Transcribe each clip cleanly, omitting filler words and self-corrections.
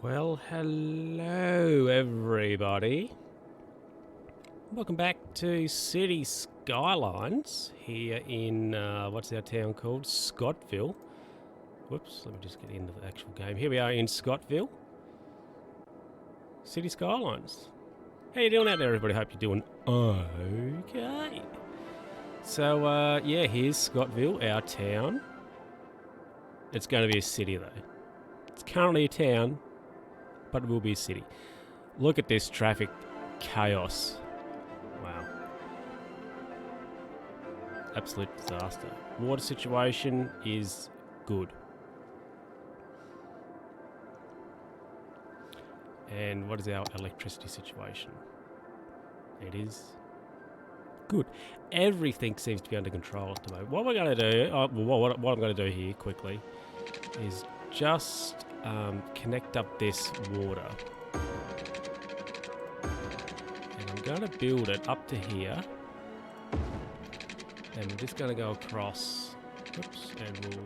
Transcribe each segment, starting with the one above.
Well, hello everybody. Welcome back to City Skylines here in, what's our town called? Scottville. Whoops, let me just get into the actual game. Here we are in Scottville. City Skylines. How you doing out there, everybody? Hope you're doing okay. So, yeah, here's Scottville, our town. It's going to be a city, though. It's currently a town, but it will be a city. Look at this traffic chaos. Wow. Absolute disaster. Water situation is good. And what is our electricity situation? It is good. Everything seems to be under control at the moment. What we're going to do, what I'm going to do here quickly is just connect up this water. And I'm going to build it up to here. And we're just going to go across. Oops, and we'll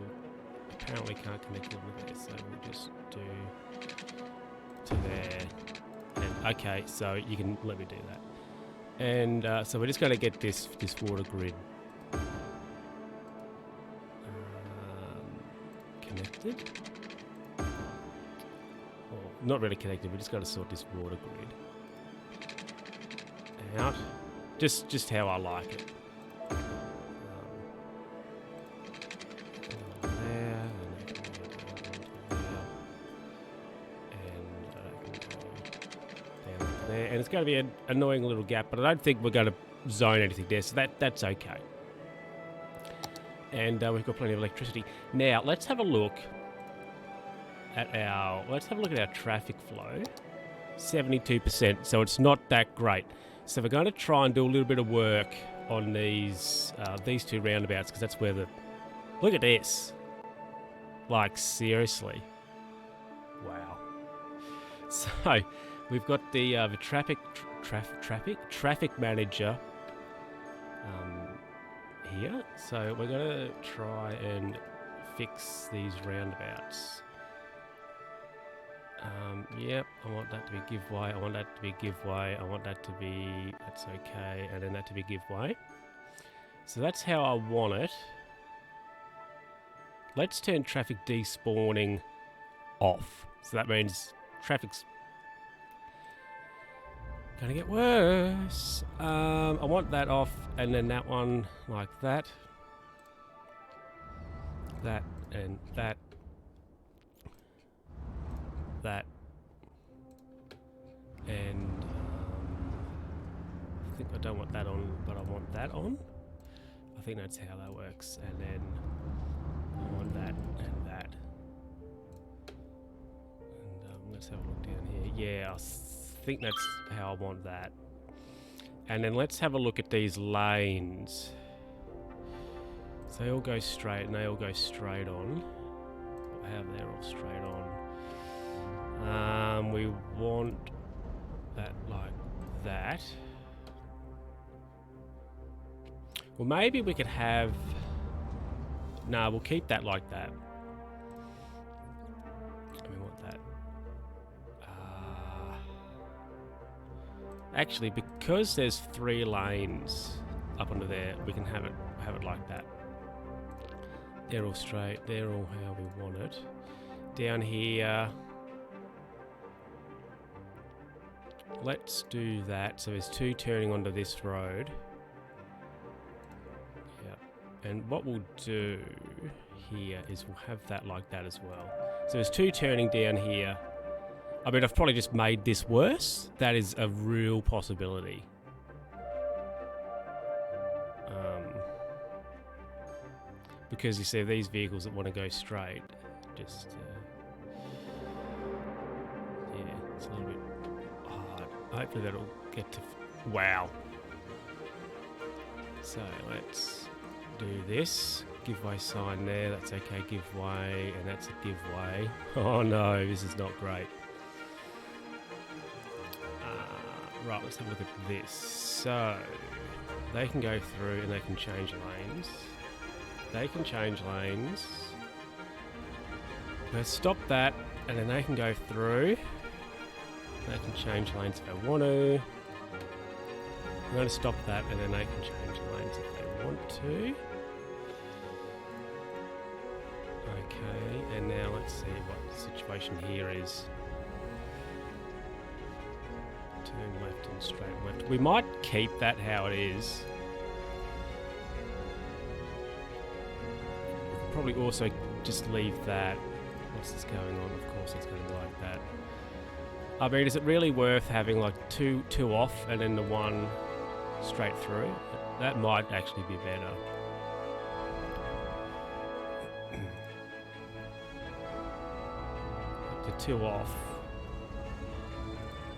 apparently can't connect it with there, so we'll just do to there. And okay, so you can let me do that. And so we're just going to get this water grid connected. Well, not really connected. We just got to sort this water grid out. Just how I like it. And it's going to be an annoying little gap, but I don't think we're going to zone anything there, so that's okay. And we've got plenty of electricity. Now let's have a look at our traffic flow. 72%, so it's not that great. So we're going to try and do a little bit of work on these two roundabouts, because that's where look at this. Like, seriously. Wow. So we've got the traffic manager here. So we're going to try and fix these roundabouts. Yep, I want that to be give way. I want that to be give way. I want that to be, that's okay, and then that to be give way. So that's how I want it. Let's turn traffic despawning off. So that means traffic's gonna get worse. I want that off, and then that one like that. That and that. That. And I think I don't want that on, but I want that on. I think that's how that works. And then I want that and that. And let's have a look down here. Yeah, I think that's how I want that. And then let's have a look at these lanes. So they all go straight and they all go straight on. How they're all straight on. We want that like that. Well, maybe we could have... No, we'll keep that like that. And we want that. Actually, because there's 3 lanes up under there, we can have it like that. They're all straight. They're all how we want it. Down here, let's do that. So there's 2 turning onto this road. Yep. And what we'll do here is we'll have that like that as well. So there's 2 turning down here. I mean, I've probably just made this worse. That is a real possibility. Because you see, these vehicles that want to go straight, just yeah, it's a little bit hard. Hopefully that'll get to... Wow. So let's do this. Give way sign there. That's okay. Give way, and that's a give way. Oh no, this is not great. Right, let's have a look at this. So they can go through and they can change lanes. They can change lanes. Let's stop that. And then they can go through. They can change lanes if they want to. I'm going to stop that, and then they can change lanes if they want to. Okay, and now let's see what the situation here is. Turn left and straight left. We might keep that how it is. Probably also just leave that. What's this going on? Of course it's going to be like that. I mean, is it really worth having like two off and then the one straight through? That might actually be better. The two off.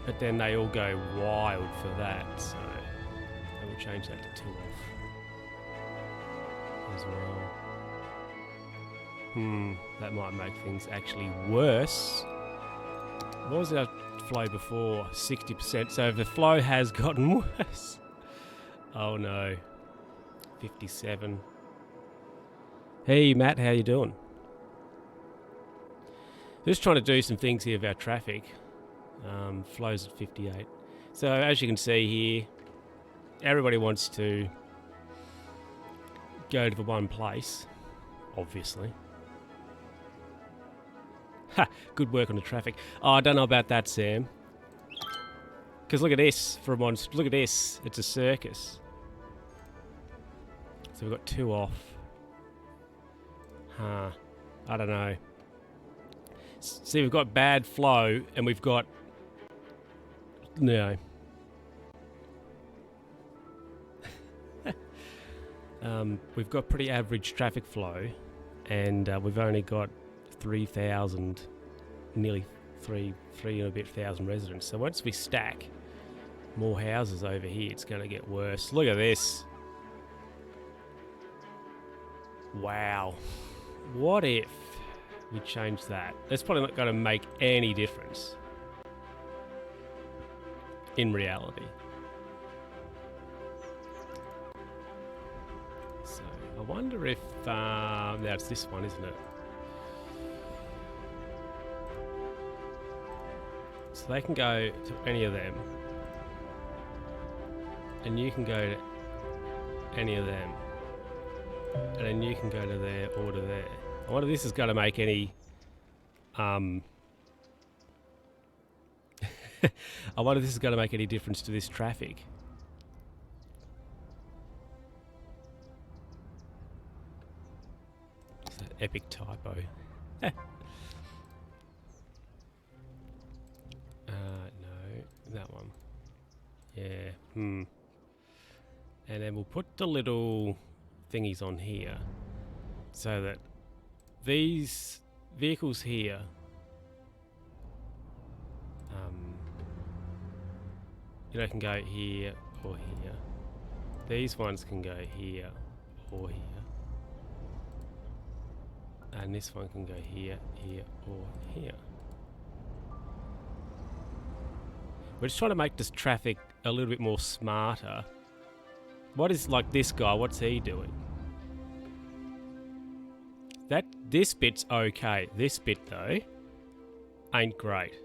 But then they all go wild for that, so I will change that to two off as well. That might make things actually worse. What was our flow before? 60%. So the flow has gotten worse. Oh no. 57. Hey Matt, how you doing? Just trying to do some things here about traffic. Flows at 58. So as you can see here, everybody wants to go to the one place, obviously. Ha! Good work on the traffic. Oh, I don't know about that, Sam. Because look at this for a monster. Look at this. It's a circus. So we've got two off. Huh. I don't know. See, we've got bad flow, and we've got... No. We've got pretty average traffic flow, and we've only got 3,000, nearly three and a bit thousand residents. So once we stack more houses over here, it's going to get worse. Look at this. Wow. What if we change that? That's probably not going to make any difference in reality. So I wonder if now it's this one, isn't it? So they can go to any of them, and you can go to any of them, and then you can go to there or to there. I wonder if this is going to make any I wonder if this is going to make any difference to this traffic. It's an epic typo. No, that one. Yeah, And then we'll put the little thingies on here so that these vehicles here can go here or here. These ones can go here or here. And this one can go here, here or here. We're just trying to make this traffic a little bit more smarter. What is like this guy? What's he doing? This bit's okay. This bit though ain't great.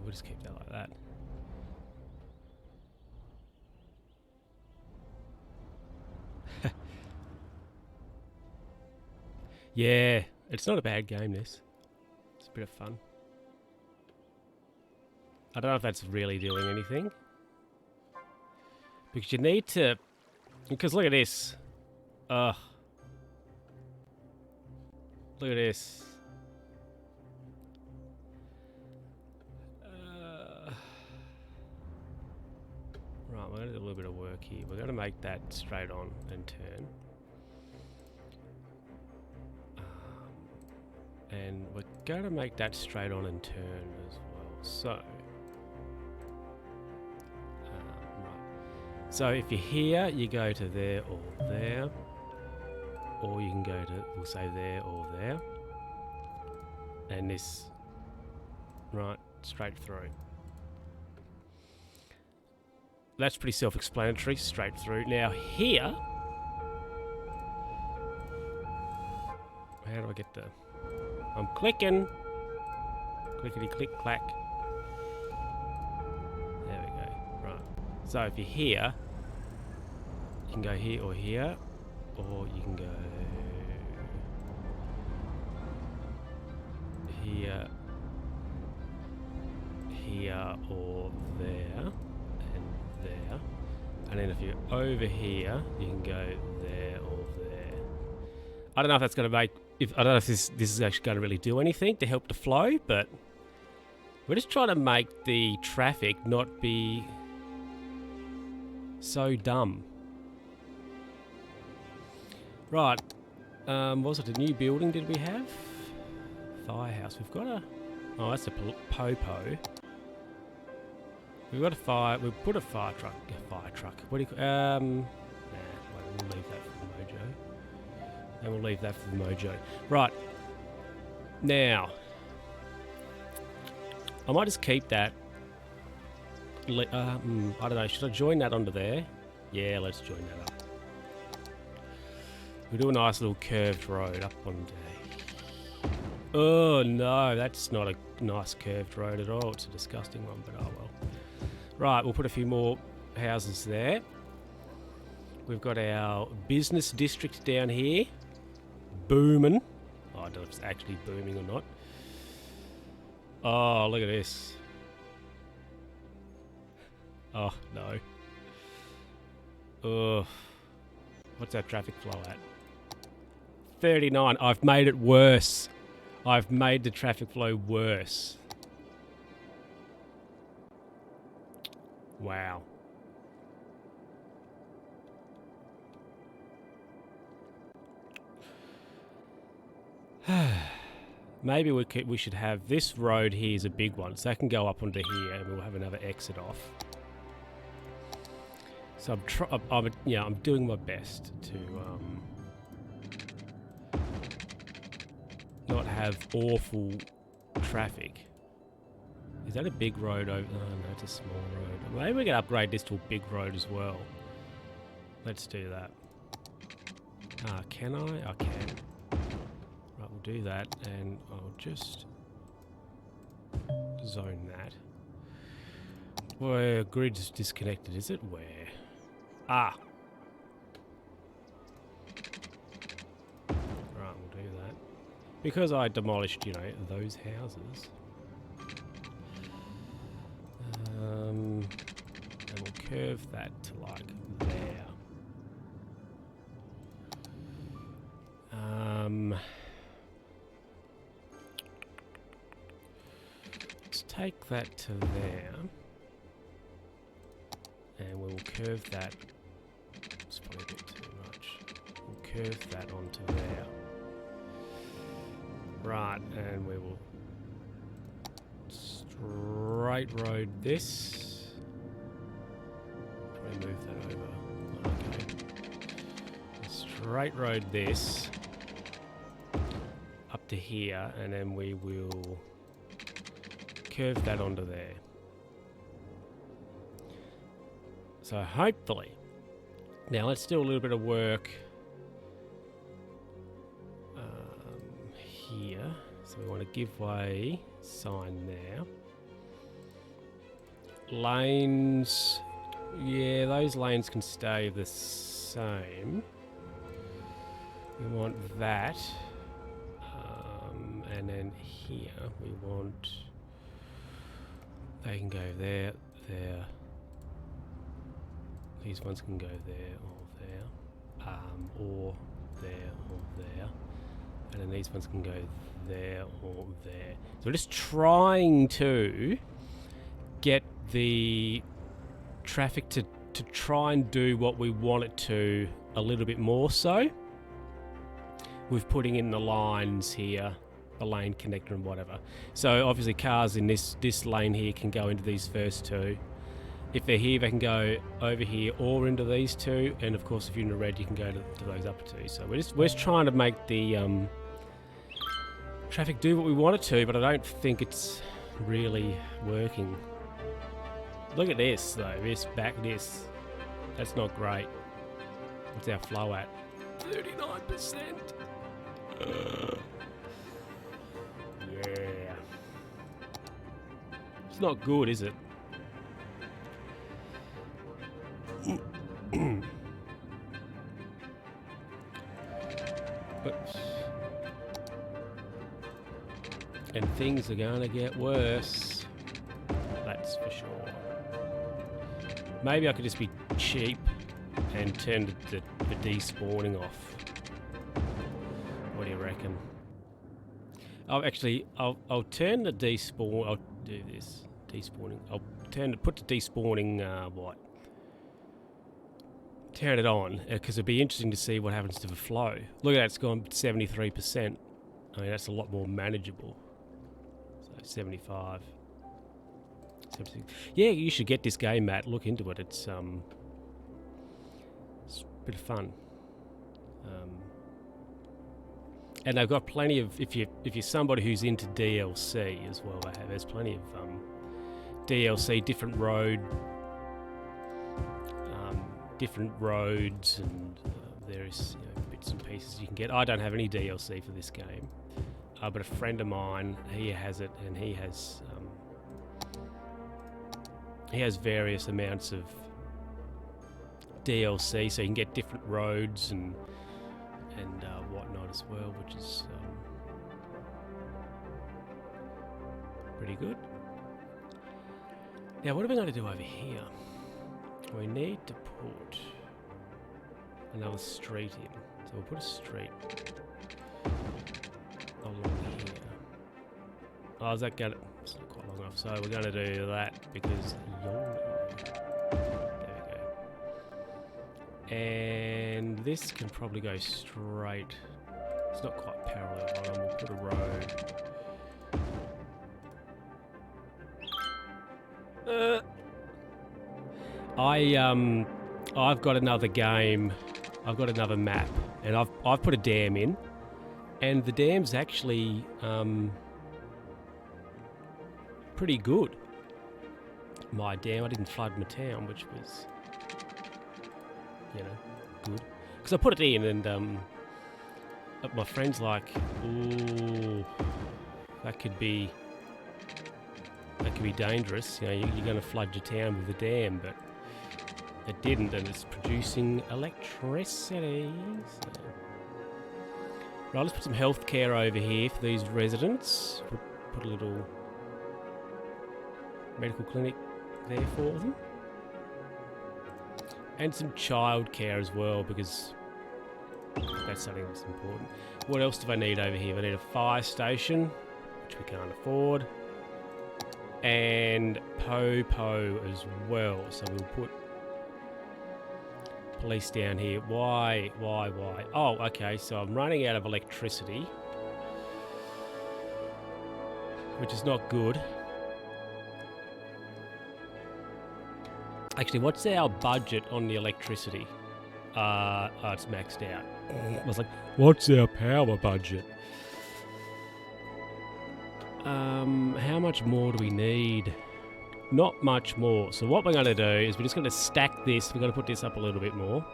We'll just keep that like that. Yeah, it's not a bad game, this. It's a bit of fun. I don't know if that's really doing anything. Because you need to... Because look at this. Ugh. Look at this. Right, we're going to do a little bit of work here. We're going to make that straight on and turn. And we're going to make that straight on and turn as well. So, right. So if you're here, you go to there or there. Or you can go to, we'll say there or there. And this, right, straight through. That's pretty self-explanatory, straight through. Now here, how do I get the, I'm clicking. Clickety click clack. There we go, right. So if you're here, you can go here or here, or you can go here, here or there. There, and then if you're over here, you can go there or there. I don't know if that's going to make. I don't know if this is actually going to really do anything to help the flow, but we're just trying to make the traffic not be so dumb. Right, was it a new building? Did we have firehouse? We've got a. Oh, that's a popo. We've got a fire. We've put a fire truck. What do you? Nah, we'll leave that for the mojo. And we'll leave that for the mojo. Right. Now, I might just keep that. I don't know. Should I join that onto there? Yeah, let's join that up. We'll do a nice little curved road up onto. Oh no, that's not a nice curved road at all. It's a disgusting one, but oh well. Right, we'll put a few more houses there. We've got our business district down here. Booming. Oh, I don't know if it's actually booming or not. Oh, look at this. Oh, no. Oh. What's that traffic flow at? 39. I've made it worse. I've made the traffic flow worse. Wow. Maybe we should have this road here is a big one, so that can go up onto here, and we'll have another exit off. So I'm doing my best to not have awful traffic. Is that a big road over? Oh no, it's a small road. Maybe we can upgrade this to a big road as well. Let's do that. Can I? I can. Right, we'll do that, and I'll just zone that. Where grid's disconnected, is it? Where? Ah! Right, we'll do that. Because I demolished, you know, those houses. And we'll curve that to like there. Let's take that to there. And we'll curve that. It's probably a bit too much. We'll curve that onto there. Right, and we will straight road this. Probably move that over. Okay. Straight road this up to here, and then we will curve that onto there. So hopefully, now let's do a little bit of work here. So we want to give way sign there. Lanes, yeah, those lanes can stay the same. We want that, and then here we want, they can go there, there. These ones can go there or there, or there or there, and then these ones can go there or there. So we're just trying to get the traffic to try and do what we want it to a little bit more so. With putting in the lines here, the lane connector and whatever. So obviously cars in this lane here can go into these first two. If they're here, they can go over here or into these two, and of course, if you're in the red, you can go to those upper two. So we're just trying to make the traffic do what we want it to, but I don't think it's really working. Look at this though. This. That's not great. What's our flow at? 39%. Yeah. It's not good, is it? Oops. And things are going to get worse. That's for sure. Maybe I could just be cheap and turn the despawning off. What do you reckon? Oh, actually, I'll turn the despawn. I'll do this despawning. I'll put the despawning what? Turn it on because it'd be interesting to see what happens to the flow. Look at that, it's gone 73%. I mean, that's a lot more manageable. So 75. 76. Yeah, you should get this game, Matt. Look into it. It's a bit of fun. And they've got plenty of, if you're somebody who's into DLC as well, there's plenty of DLC, different roads and various bits and pieces you can get. I don't have any DLC for this game, but a friend of mine, he has it, and he has various amounts of DLC, so you can get different roads and whatnot as well, which is pretty good. Now, what are we going to do over here? We need to put another street in. So we'll put a street along here. Oh, is that going to... It's not quite long enough. So we're going to do that because... There we go. And this can probably go straight. It's not quite parallel. Hold on, we'll put a road. I've got another game. I've got another map, and I've put a dam in, and the dam's actually pretty good. My dam, I didn't flood my town, which was, good. Because I put it in, and my friend's like, "Ooh, that could be dangerous. You're going to flood your town with a dam," but it didn't, and it's producing electricity. So. Right, let's put some healthcare over here for these residents. Put a little medical clinic there for them. And some childcare as well, because that's something that's important. What else do I need over here? I need a fire station, which we can't afford. And Po as well. So we'll put police down here. Why? Oh, okay, so I'm running out of electricity, which is not good. Actually, what's our budget on the electricity? Oh, it's maxed out. I was like, what's our power budget? How much more do we need? Not much more. So what we're going to do is we're just going to stack this. We're going to put this up a little bit more.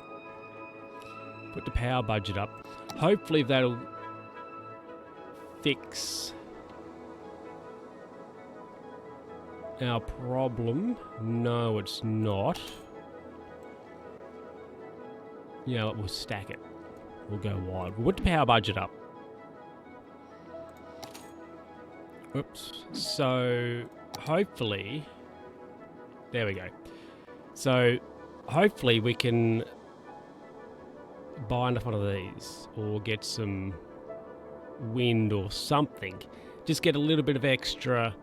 Put the power budget up. Hopefully that'll fix our problem. No, it's not. You know what? We'll stack it. We'll go wide. We'll put the power budget up. Oops. So hopefully... There we go. So hopefully we can buy enough one of these or get some wind or something. Just get a little bit of extra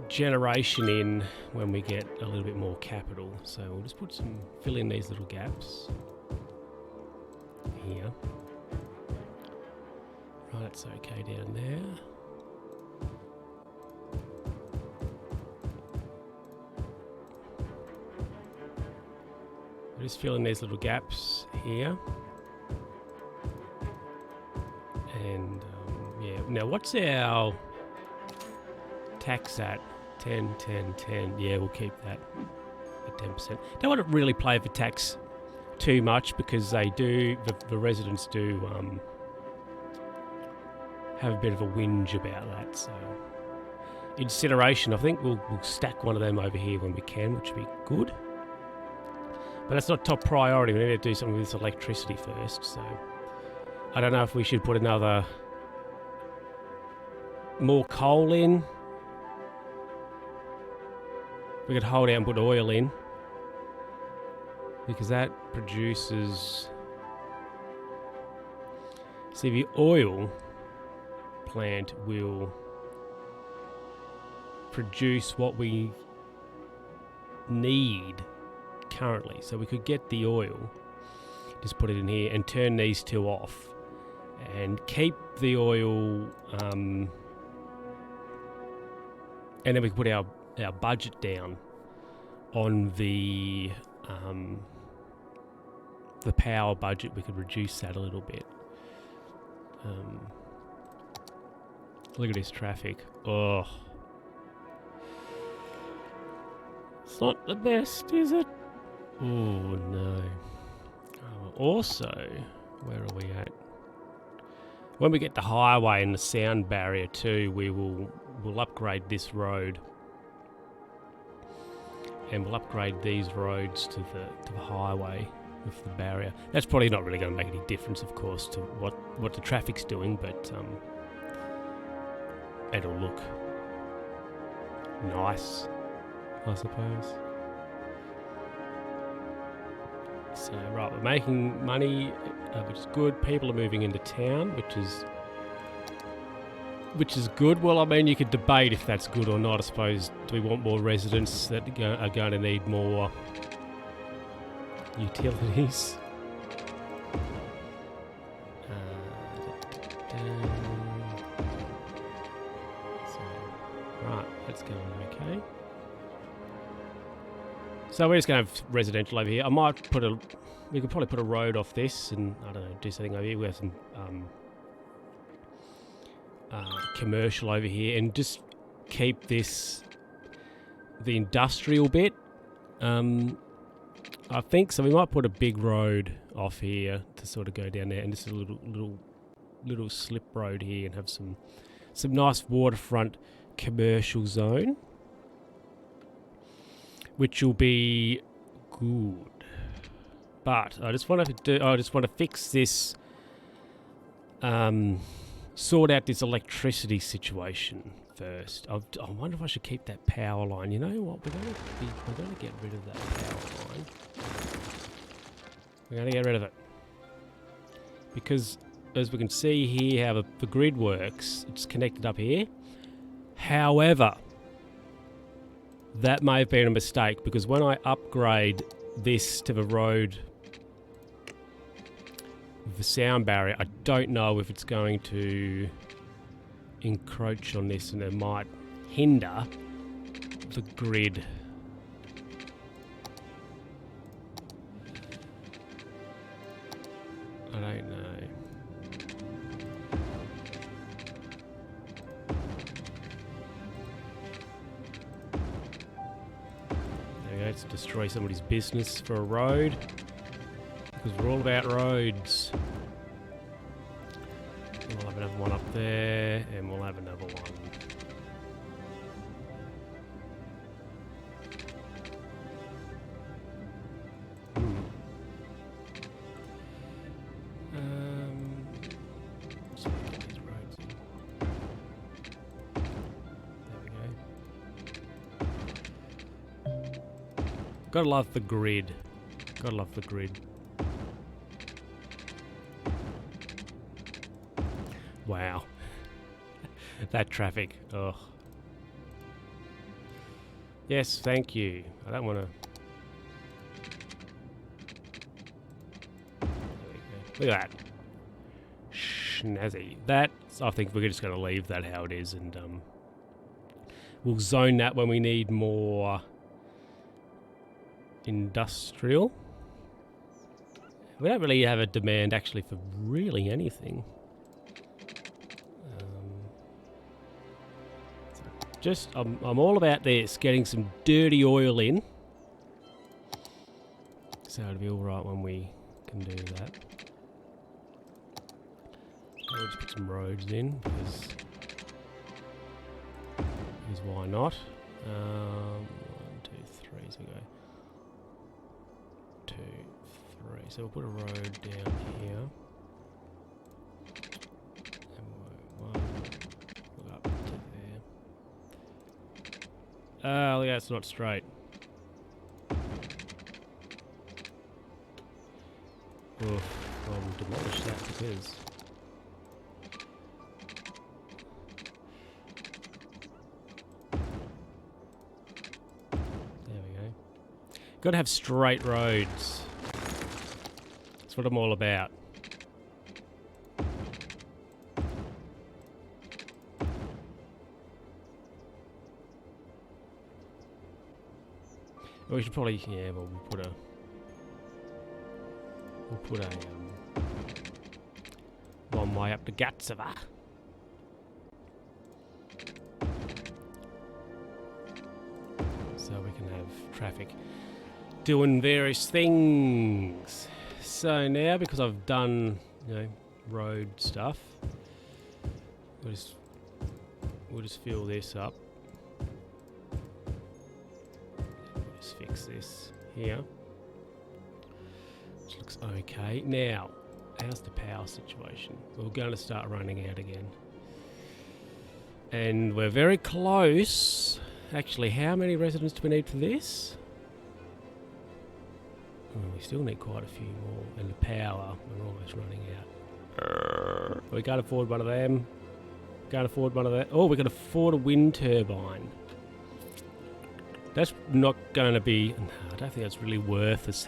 generation in when we get a little bit more capital. So we'll just fill in these little gaps here. Right, that's okay down there. Just fill in these little gaps here. And yeah, now what's our tax at? 10, 10, 10. Yeah, we'll keep that at 10%. Don't want to really play for tax too much because they do, the residents do have a bit of a whinge about that. So incineration, I think we'll stack one of them over here when we can, which would be good. But that's not top priority. We need to do something with this electricity first. So I don't know if we should put more coal in. We could hold out and put oil in, because that produces... See, the oil plant will produce what we need currently. So we could get the oil, just put it in here and turn these two off and keep the oil, and then we can put our budget down on the power budget. We could reduce that a little bit. Look at this traffic. Oh, it's not the best, is it? Oh no. Also, where are we at? When we get the highway and the sound barrier too, we'll upgrade this road. And we'll upgrade these roads to the highway with the barrier. That's probably not really going to make any difference, of course, to what the traffic's doing, but it'll look nice, I suppose. So, right, we're making money, which is good. People are moving into town, which is good. Well, I mean, you could debate if that's good or not, I suppose. Do we want more residents that are going to need more utilities? So, right, that's going okay. So we're just going to have residential over here. I might we could probably put a road off this and, I don't know, do something over here. We have some commercial over here and just keep this the industrial bit. I think so. We might put a big road off here to sort of go down there, and just a little slip road here, and have some nice waterfront commercial zone, which will be good. But I just want to fix this. Sort out this electricity situation first. I wonder if I should keep that power line. You know what? We're going to get rid of that power line. We're going to get rid of it. Because, as we can see here, how the grid works, it's connected up here. However, that may have been a mistake, because when I upgrade this to the road, the sound barrier, I don't know if it's going to encroach on this, and it might hinder the grid. I don't know. There we go, let's destroy somebody's business for a road. Because we're all about roads. And we'll have another one up there, and we'll have another one. So we get these roads in. There we go. Gotta love the grid. Gotta love the grid. Wow. That traffic. Ugh. Yes, thank you. I don't want to... Look at that. Snazzy. That, I think we're just going to leave that how it is, and we'll zone that when we need more industrial. We don't really have a demand actually for really anything. Just, I'm all about this, getting some dirty oil in. So it'll be alright when we can do that. I'll just put some roads in, because why not? 1, 2, 3, so we go 2, 3. So we'll put a road down here. And we'll look up to there. Oh, yeah, it's not straight. Oof, I'll demolish that because... There we go. Gotta have straight roads. That's what I'm all about. We should probably, yeah, well, we'll put a one way up to Gatsova. So we can have traffic doing various things. So now, because I've done, you know, road stuff, we'll just fill this up. We'll just fix this here. Which looks okay. Now, how's the power situation? We're going to start running out again. And we're very close. Actually, how many residents do we need for this? Oh, we still need quite a few more. And the power, we're almost running out. We can't afford one of them. Can't afford one of that. Oh, we can afford a wind turbine. That's not going to be... No, I don't think that's really worth us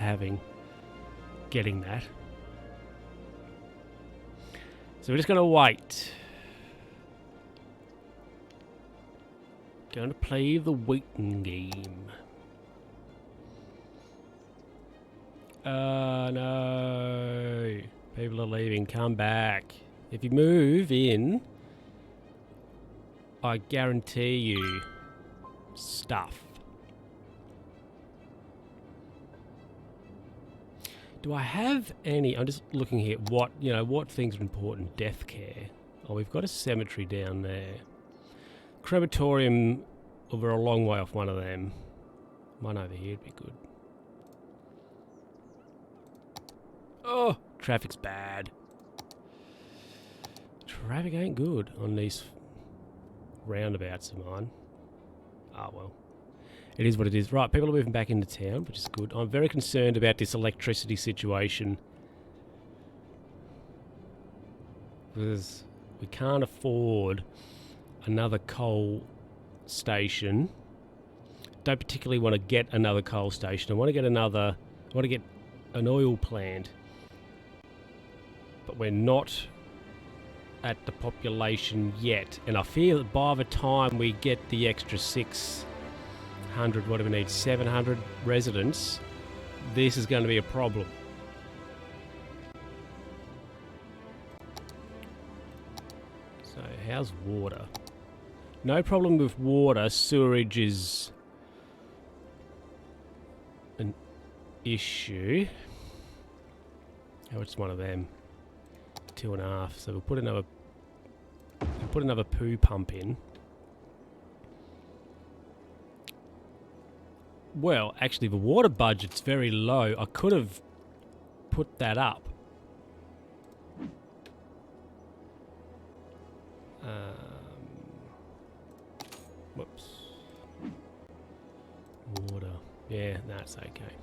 getting that. So we're just going to wait. Going to play the waiting game. No. People are leaving. Come back. If you move in, I guarantee you stuff. Do I have any... I'm just looking here. What things are important? Death care. Oh, we've got a cemetery down there. Crematorium, well, we're a long way off one of them. One over here would be good. Oh, traffic's bad. Traffic ain't good on these roundabouts of mine. Ah, well. It is what it is. Right, people are moving back into town, which is good. I'm very concerned about this electricity situation. Because we can't afford another coal station. Don't particularly want to get another coal station. I want to get an oil plant. But we're not at the population yet. And I feel that by the time we get the extra 600, what do we need? 700 residents, this is going to be a problem. So how's water? No problem with water. Sewerage is an issue. Oh, it's one of them. 2.5. So we'll put another poo pump in. Well, actually, the water budget's very low. I could have put that up. Whoops. Water. Yeah, that's okay.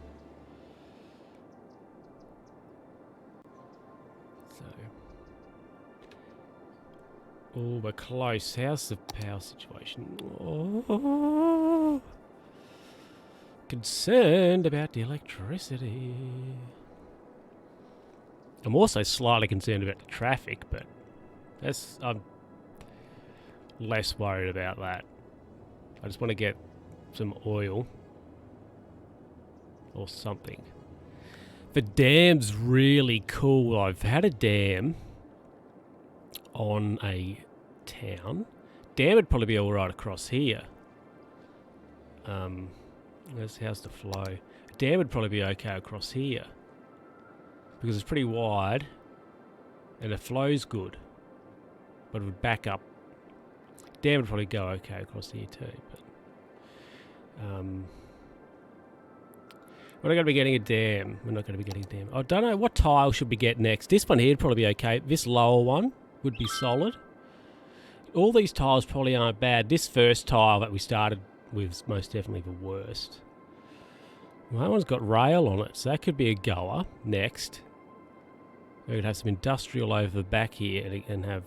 So. Oh, we're close. How's the power situation? Oh. Concerned about the electricity. I'm also slightly concerned about the traffic, but I'm less worried about that. I just want to get some oil or something. The dam's really cool. I've had a dam on a town. Dam would probably be all right across here. How's the flow? Dam would probably be okay across here because it's pretty wide and the flow's good, but it would back up. Dam would probably go okay across here too, but we're not going to be getting a dam. We're not going to be getting a dam. I don't know what tile should we get next. This one here would probably be okay. This lower one would be solid. All these tiles probably aren't bad. This first tile that we started with is most definitely the worst. Well, that one's got rail on it, so that could be a goer next. We could have some industrial over the back here and have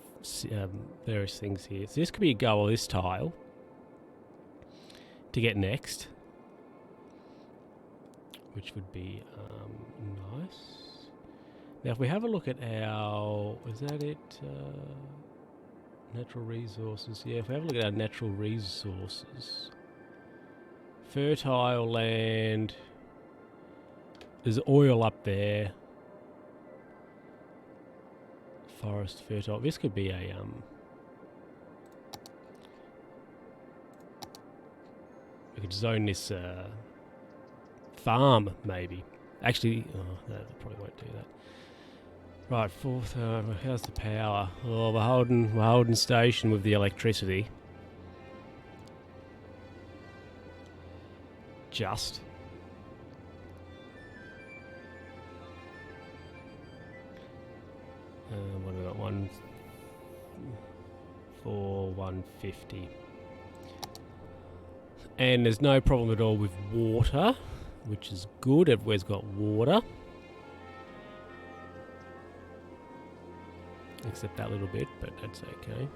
various things here. So this could be a goer, this tile, to get next, which would be nice. Now, if we have a look at our... is that it? Natural resources. Yeah, if we have a look at our natural resources. Fertile land. There's oil up there. Forest, fertile. This could be a we could zone this farm maybe. Actually, no, they probably won't do that. Right, fourth. How's the power? Oh, we're holding station with the electricity. Just. What have we got? 150. And there's no problem at all with water, which is good. Everywhere's got water. Except that little bit, but that's okay.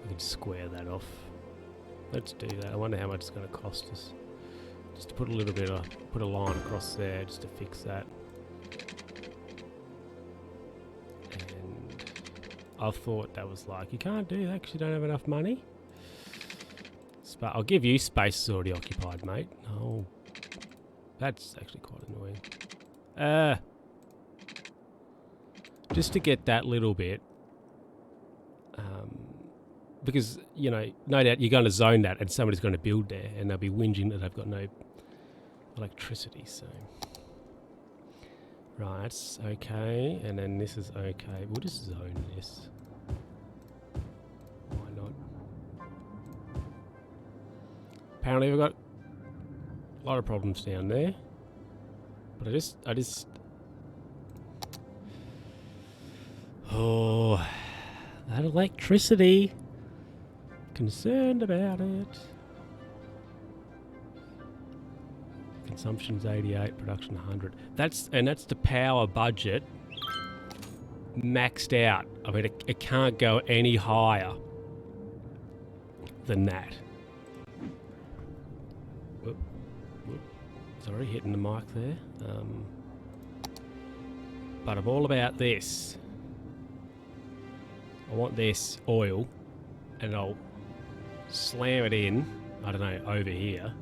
We can square that off. Let's do that. I wonder how much it's going to cost us. Just to put a little bit of, put a line across there just to fix that. And I thought that was like, you can't do that because you don't have enough money. But I'll give you space is already occupied, mate. Oh, that's actually quite annoying. Just to get that little bit, because, you know, no doubt you're going to zone that and somebody's going to build there and they'll be whinging that they've got no electricity, so. Right, that's okay, and then this is okay. We'll just zone this. Why not? Apparently we've got a lot of problems down there, but I just oh, that electricity. Concerned about it. Consumption's 88, production 100. That's the power budget maxed out. I mean, it can't go any higher than that. Whoop, whoop. Sorry, hitting the mic there. But I'm all about this. I want this oil, and I'll slam it in, I don't know, over here,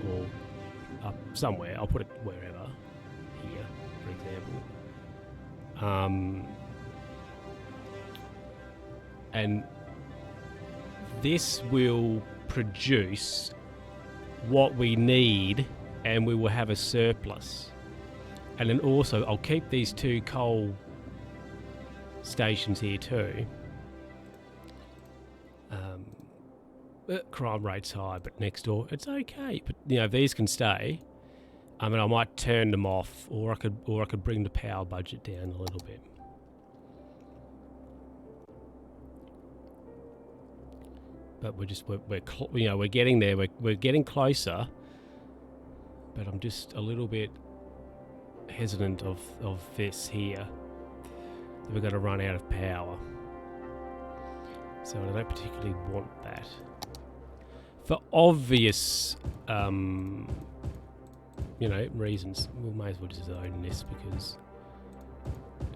or up somewhere. I'll put it wherever, here, for example. And this will produce what we need, and we will have a surplus. And then also, I'll keep these two coal stations here too. Crime rate's high, but next door it's okay. But you know, these can stay. I mean, I might turn them off, or I could bring the power budget down a little bit. But we're getting there. We're getting closer. But I'm just a little bit hesitant of this here. That we're going to run out of power. So I don't particularly want that. For obvious, you know, reasons, we may as well just own this because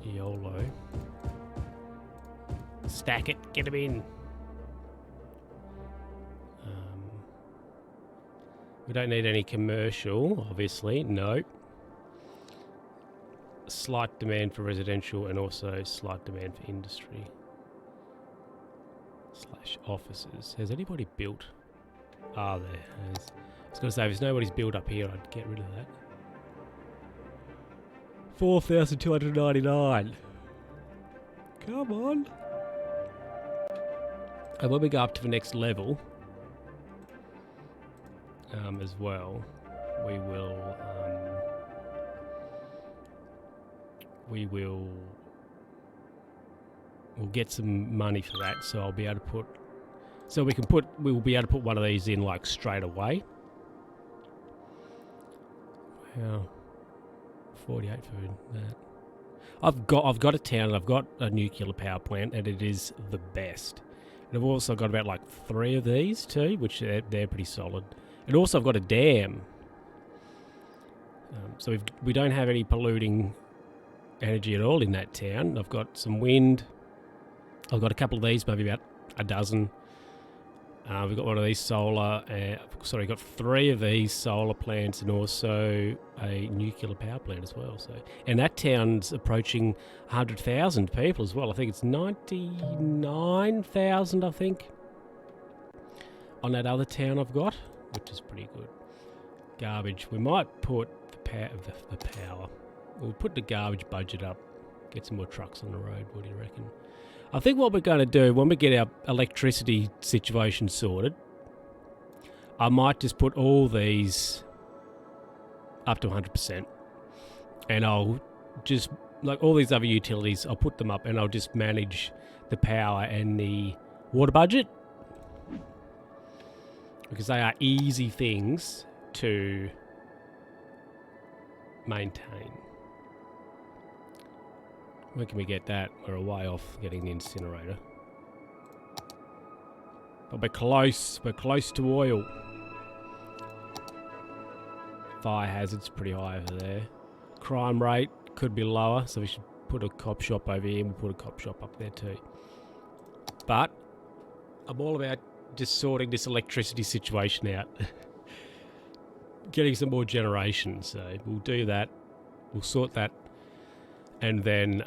YOLO. Stack it, get them in. We don't need any commercial, obviously, nope. slight demand for residential and also slight demand for industry. / offices. Has anybody built? Ah, there has. I was going to say, if nobody's built up here, I'd get rid of that. 4,299. Come on. And when we go up to the next level, as well, we'll get some money for that. So I'll be able to put. So we'll be able to put one of these in like straight away. Wow. 48 for that. I've got a town and I've got a nuclear power plant and it is the best. And I've also got about like 3 of these too, which they're pretty solid. And also I've got a dam. So we don't have any polluting energy at all in that town. I've got some wind. I've got a couple of these, maybe about a dozen. We've got one of these solar, got 3 of these solar plants and also a nuclear power plant as well. So, and that town's approaching 100,000 people as well. I think it's 99,000, I think, on that other town I've got, which is pretty good. Garbage. We might put the power. We'll put the garbage budget up, get some more trucks on the road. What do you reckon? I think what we're going to do when we get our electricity situation sorted, I might just put all these up to 100%. And I'll just, like all these other utilities, I'll put them up and I'll just manage the power and the water budget. Because they are easy things to maintain. When can we get that? We're a way off getting the incinerator. But we're close. We're close to oil. Fire hazard's pretty high over there. Crime rate could be lower, so we should put a cop shop over here. We'll put a cop shop up there too. But I'm all about just sorting this electricity situation out. Getting some more generation. So we'll do that. We'll sort that. And then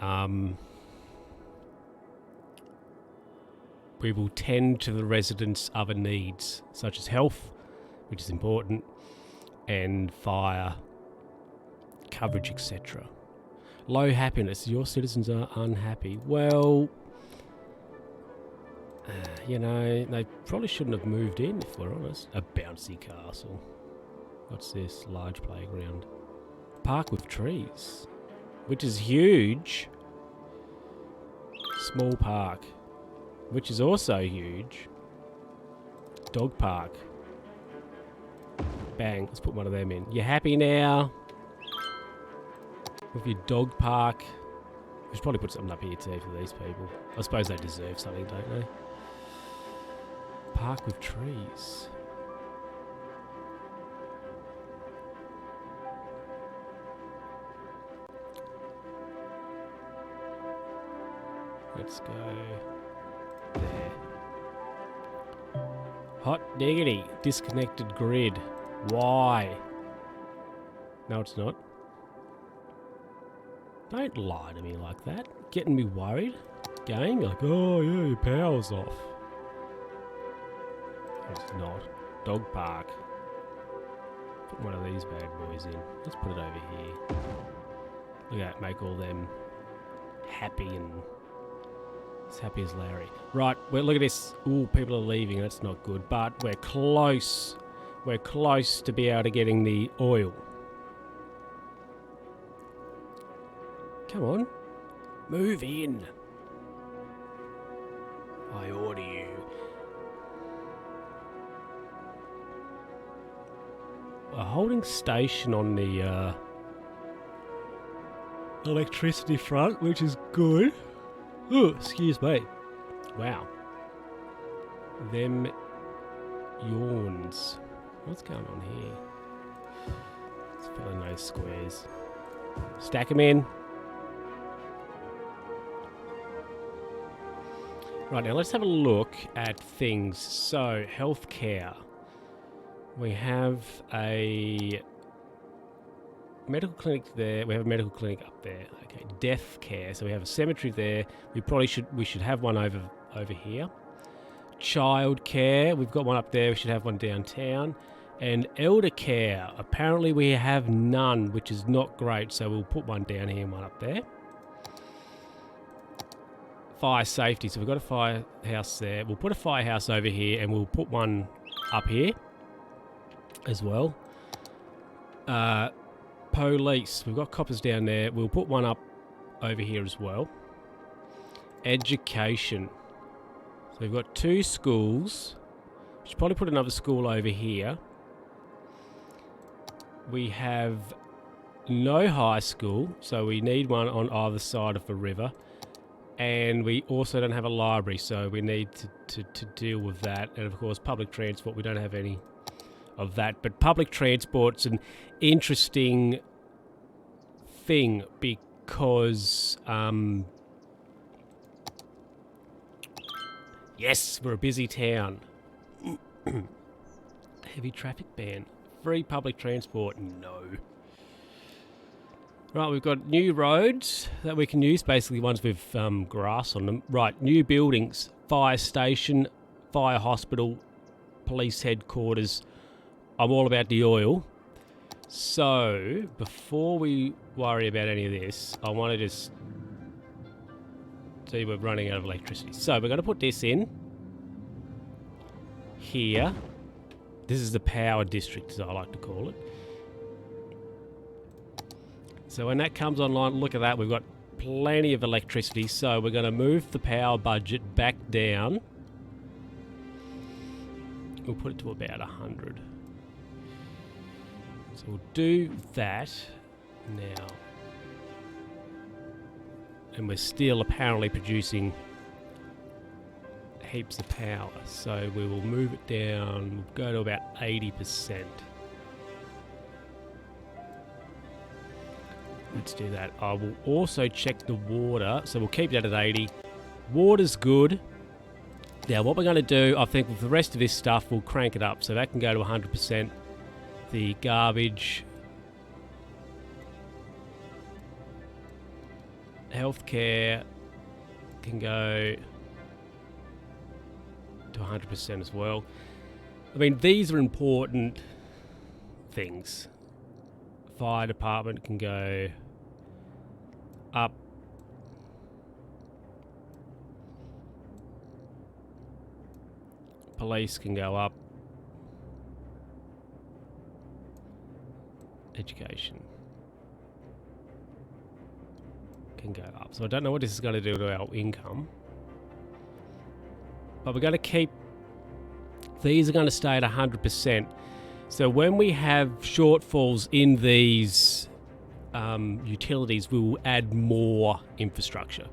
we will tend to the residents' other needs, such as health, which is important, and fire coverage, etc. Low happiness. Your citizens are unhappy. Well, they probably shouldn't have moved in, if we're honest. A bouncy castle. What's this? Large playground. Park with trees. Which is huge. Small park. Which is also huge. Dog park. Bang. Let's put one of them in. You happy now? With your dog park. We should probably put something up here too for these people. I suppose they deserve something, don't they? Park with trees. Let's go there. Hot diggity. Disconnected grid. Why? No, it's not. Don't lie to me like that. Getting me worried. Game, you're like, oh yeah, your power's off. It's not. Dog park. Put one of these bad boys in. Let's put it over here. Look at that, make all them happy and as happy as Larry. Right, well, look at this. Ooh, people are leaving. That's not good. But we're close. We're close to be able to getting the oil. Come on. Move in. I order you. A holding station on the electricity front, which is good. Oh, excuse me. Wow. Them yawns. What's going on here? Let's fill in those squares. Stack them in. Right, now let's have a look at things. So, healthcare. We have a medical clinic there. We have a medical clinic up there. Okay, death care. So we have a cemetery there. We should have one over here. Child care. We've got one up there. We should have one downtown. And elder care. Apparently we have none, which is not great. So we'll put one down here and one up there. Fire safety. So we've got a firehouse there. We'll put a firehouse over here and we'll put one up here as well. Police. We've got coppers down there. We'll put one up over here as well. Education. So we've got 2 schools. We should probably put another school over here. We have no high school, so we need one on either side of the river. And we also don't have a library, so we need to deal with that. And of course, public transport, we don't have any of that. But public transport's an interesting thing because, yes, we're a busy town. Heavy traffic ban. Free public transport, no. Right, we've got new roads that we can use, basically ones with grass on them. Right, new buildings, fire station, fire hospital, police headquarters. I'm all about the oil. So, before we worry about any of this, I want to just see we're running out of electricity. So, we're going to put this in here. This is the power district, as I like to call it. So when that comes online, look at that, we've got plenty of electricity. So we're going to move the power budget back down. We'll put it to about 100. So we'll do that now. And we're still apparently producing heaps of power. So we will move it down, we'll go to about 80%. Let's do that. I will also check the water. So we'll keep that at 80. Water's good. Now what we're going to do, I think with the rest of this stuff, we'll crank it up. So that can go to 100%. The garbage. Healthcare can go to 100% as well. I mean, these are important things. Fire department can go up. Police can go up. Education can go up. So I don't know what this is going to do to our income. But we're going to keep... These are going to stay at 100%. So when we have shortfalls in these utilities, we will add more infrastructure.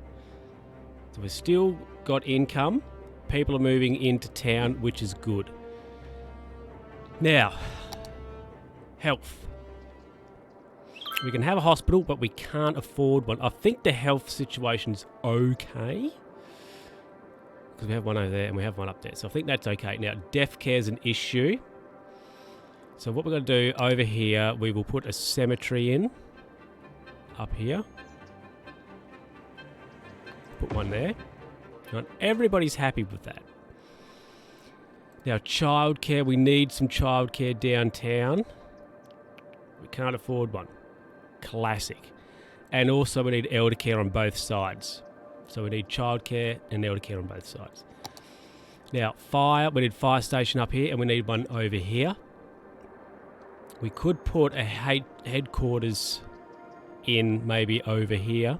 So we've still got income. People are moving into town, which is good. Now, health. We can have a hospital, but we can't afford one. I think the health situation's okay. Because we have one over there and we have one up there. So I think that's okay. Now, death care is an issue. So what we're going to do over here, we will put a cemetery in. Up here. Put one there. And everybody's happy with that. Now, childcare. We need some childcare downtown. We can't afford one. Classic. And also we need elder care on both sides. So we need childcare and elder care on both sides. Now, fire. We need fire station up here and we need one over here. We could put a headquarters in maybe over here.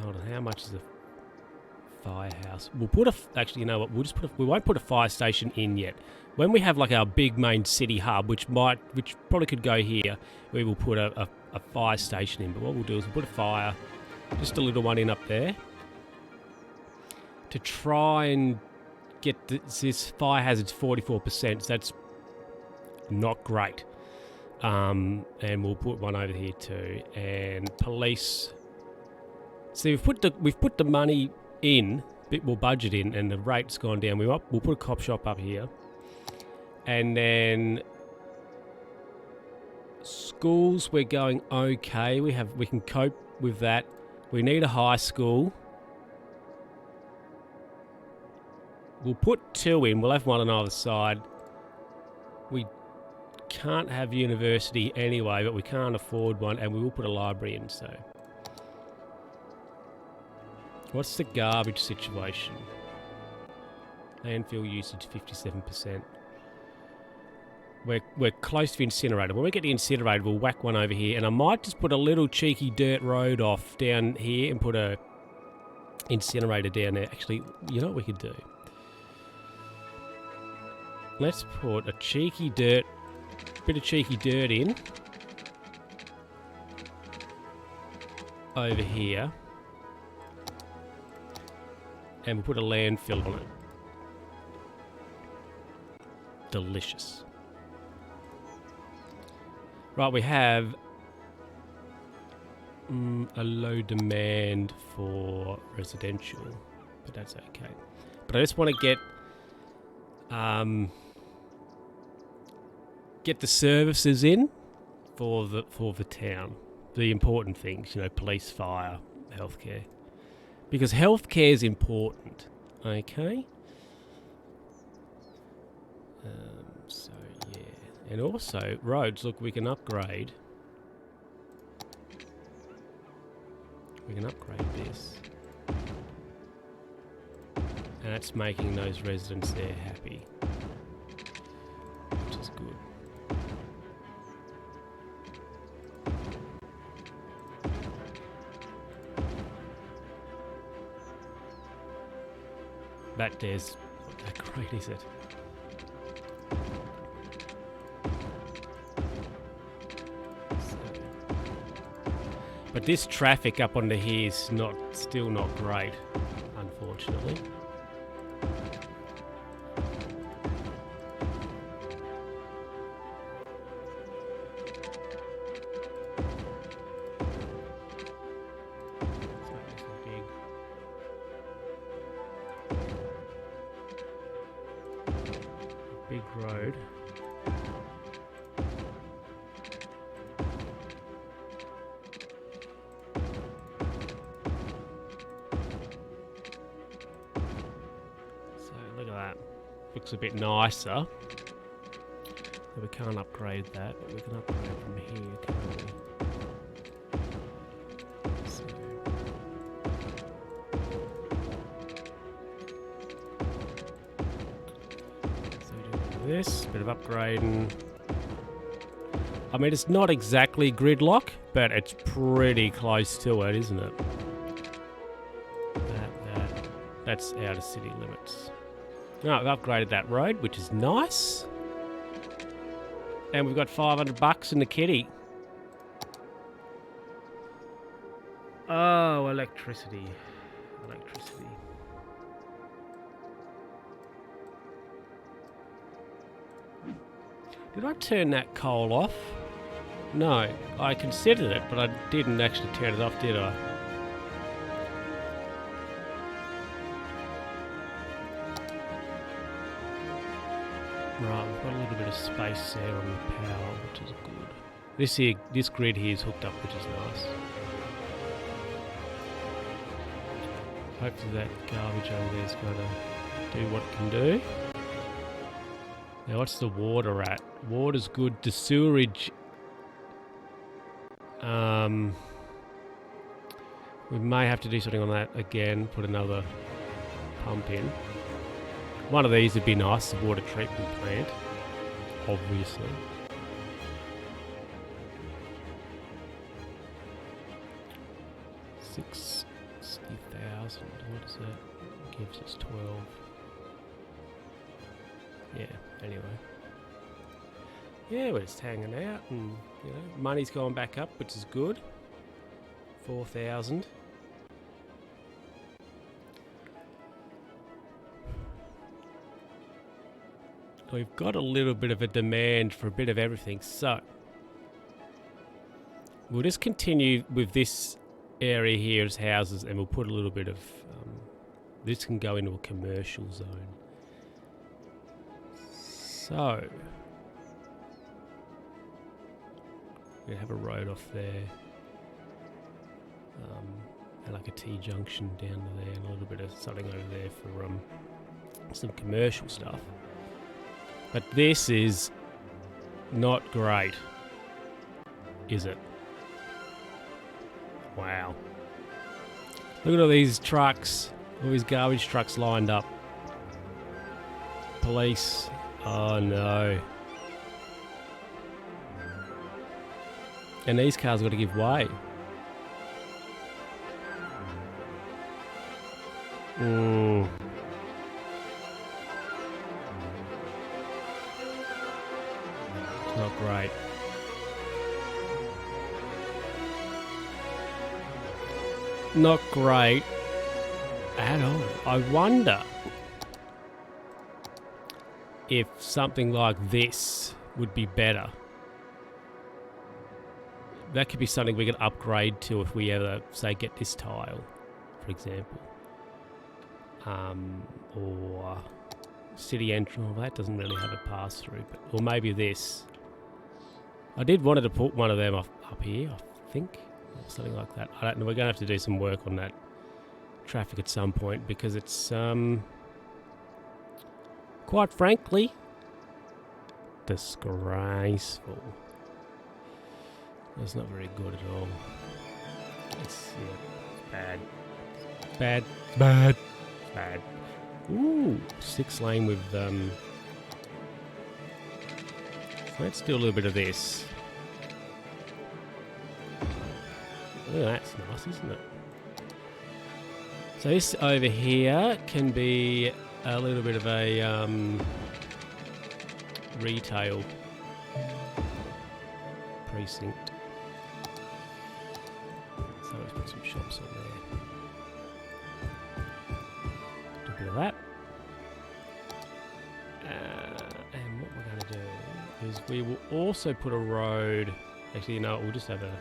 Hold on, how much is the firehouse? We'll put actually, you know what? We won't put a fire station in yet. When we have like our big main city hub, which probably could go here, we will put a fire station in. But what we'll do is we'll put just a little one in up there. To try and get this fire hazard's 44%, so that's not great. And we'll put one over here too. And police. See, we've put the money in bit more budget in, and the rate's gone down. We'll put a cop shop up here, and then schools we're going okay. We can cope with that. We need a high school. We'll put 2 in. We'll have one on either side. We can't have university anyway, but we can't afford one, and we will put a library in. So, what's the garbage situation? Landfill usage 57%. We're close to the incinerator. When we get the incinerator, we'll whack one over here, and I might just put a little cheeky dirt road off down here and put a incinerator down there. Actually, you know what we could do? Let's put a bit of cheeky dirt in over here, and we'll put a landfill on it. Delicious. Right, we have a low demand for residential, but that's okay. But I just want to get the services in for the town, the important things, you know, police, fire, healthcare, because healthcare is important. Okay. So yeah, and also roads. Look, we can upgrade. We can upgrade this, and that's making those residents there happy, which is good. That there's not that great, is it? But this traffic up onto here is still not great, unfortunately. Big road. Looks a bit nicer. But we can't upgrade that, but we can upgrade from here, can't we? So we do this, bit of upgrading. I mean, it's not exactly gridlock, but it's pretty close to it, isn't it? That's out of city limits. No, we've upgraded that road, which is nice. And we've got $500 in the kitty. Oh, electricity. Electricity. Did I turn that coal off? No, I considered it, but I didn't actually turn it off, did I? Right, we've got a little bit of space there on the power, which is good. This grid here is hooked up, which is nice. Hopefully that garbage over there is going to do what it can do. Now, what's the water at? Water's good. The sewerage. We may have to do something on that again. Put another pump in. One of these would be nice, the water treatment plant, obviously. $60,000. What is that? Gives us 12. Yeah. Anyway. Yeah, we're just hanging out, and you know, money's gone back up, which is good. 4,000. We've got a little bit of a demand for a bit of everything, so we'll just continue with this area here as houses, and we'll put a little bit of This can go into a commercial zone. So, we have a road off there. And like a T-junction down to there, and a little bit of something over there for some commercial stuff. But this is not great, is it? Wow. Look at all these trucks, all these garbage trucks lined up. Police. Oh no. And these cars got to give way. It's not great. Not great at all. I wonder if something like this would be better. That could be something we could upgrade to if we ever, say, get this tile, for example. Or city entrance. Well, that doesn't really have a pass through, but or maybe this. I did wanted to put one of them up here, I think, or something like that. I don't know. We're going to have to do some work on that traffic at some point because it's quite frankly disgraceful. That's not very good at all. It's bad. Bad. Bad. Bad. Ooh, 6 lane with so let's do a little bit of this. Oh, that's nice, isn't it? So this over here can be a little bit of a retail precinct. So let's put some shops on there. Do a bit of that. And what we're going to do is we will also put a road. Actually, you know what, we'll just have a...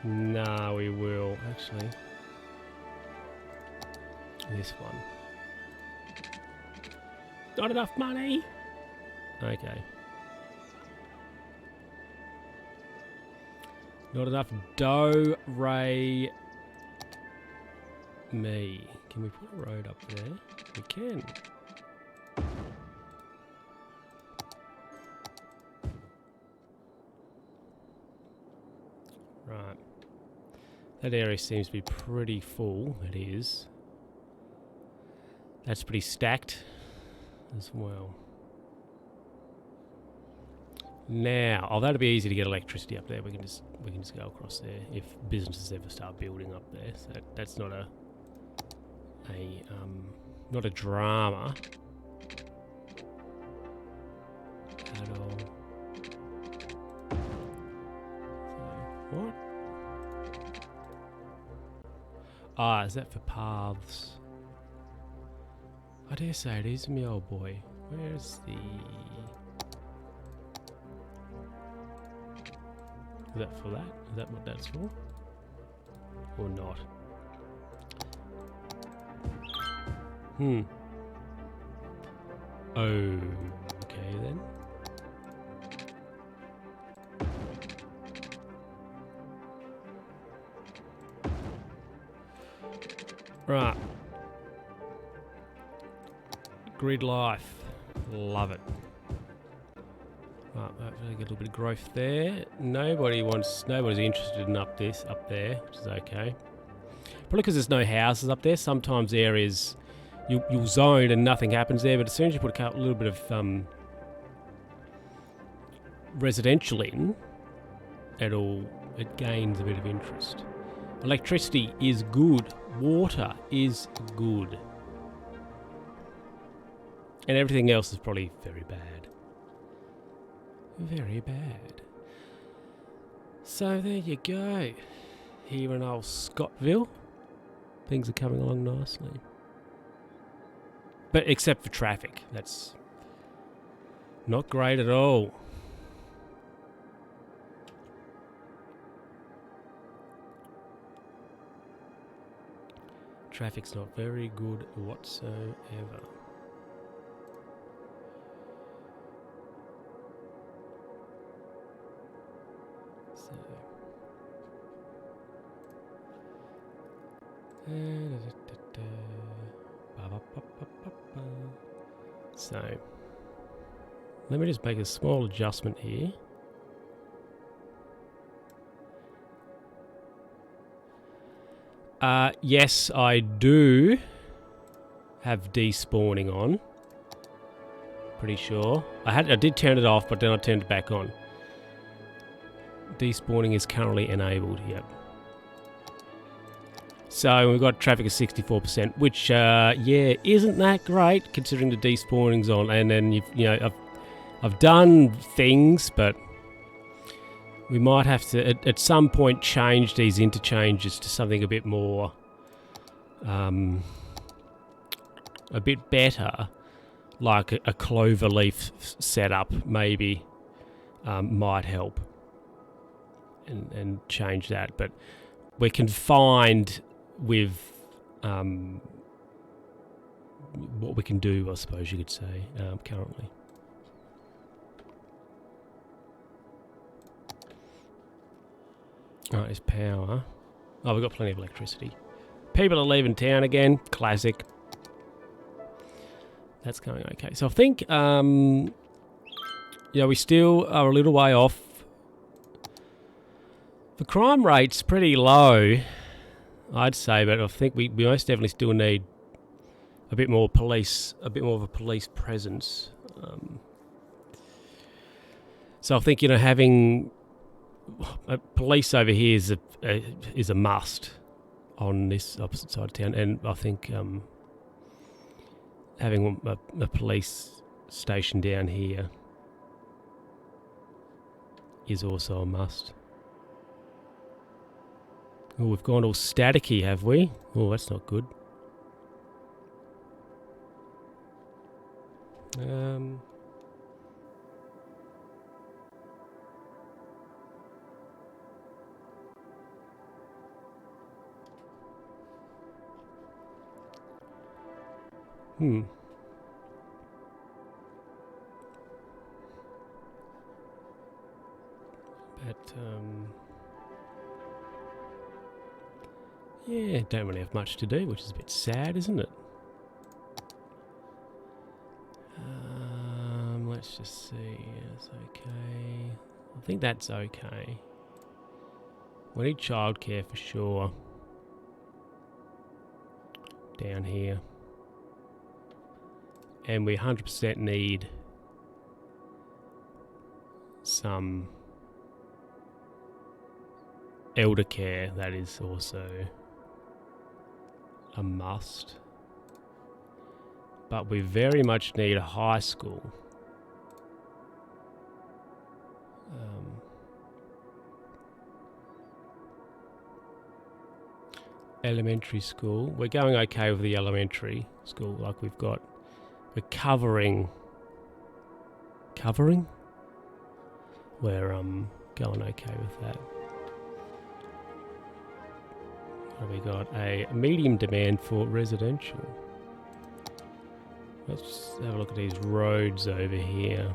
No, we will. Actually, this one. Not enough money? Okay. Not enough dough, Ray. Me. Can we put a road up there? We can. Right. That area seems to be pretty full. It is. That's pretty stacked as well. Now, oh, that'd be easy to get electricity up there. We can just go across there if businesses ever start building up there. So that's not not a drama at all. So, what? Ah, is that for paths? I dare say it is me old boy. Where's the... Is that for that? Is that what that's for? Or not? Okay then. Right. Grid life. Love it. Right, hopefully get a little bit of growth there. Nobody's interested in up there, which is okay. Probably because there's no houses up there. Sometimes areas you'll zone and nothing happens there, but as soon as you put a little bit of residential in, it gains a bit of interest. Electricity is good. Water is good. And everything else is probably very bad. Very bad. So there you go. Here in old Scottville, things are coming along nicely. But except for traffic, that's not great at all. traffic's not very good whatsoever. So. So, let me just make a small adjustment here. Yes, I do have despawning on. Pretty sure. I did turn it off, but then I turned it back on. Despawning is currently enabled, yep. So we've got traffic of 64%, which, yeah, isn't that great considering the despawning's on. And then, I've done things, but we might have to, at some point, change these interchanges to something a bit more, a bit better, like a cloverleaf setup, maybe, might help, and change that. But we're confined with what we can do, I suppose you could say, currently. Alright, there's power. Oh, we've got plenty of electricity. People are leaving town again. Classic. That's going okay. So I think, we still are a little way off. The crime rate's pretty low, I'd say, but I think we most definitely still need a bit more police, a bit more of a police presence. So I think, having police over here is a must on this opposite side of town, and I think having a police station down here is also a must. Oh, we've gone all staticky, have we? Oh, that's not good. But, yeah, don't really have much to do, which is a bit sad, isn't it? Let's just see. It's okay. I think that's okay. We need childcare for sure. Down here. And we 100% need some elder care. That is also a must. But we very much need a high school. Elementary school. We're going okay with the elementary school. Like we're covering. We're going okay with that. What have we got? A medium demand for residential. Let's have a look at these roads over here.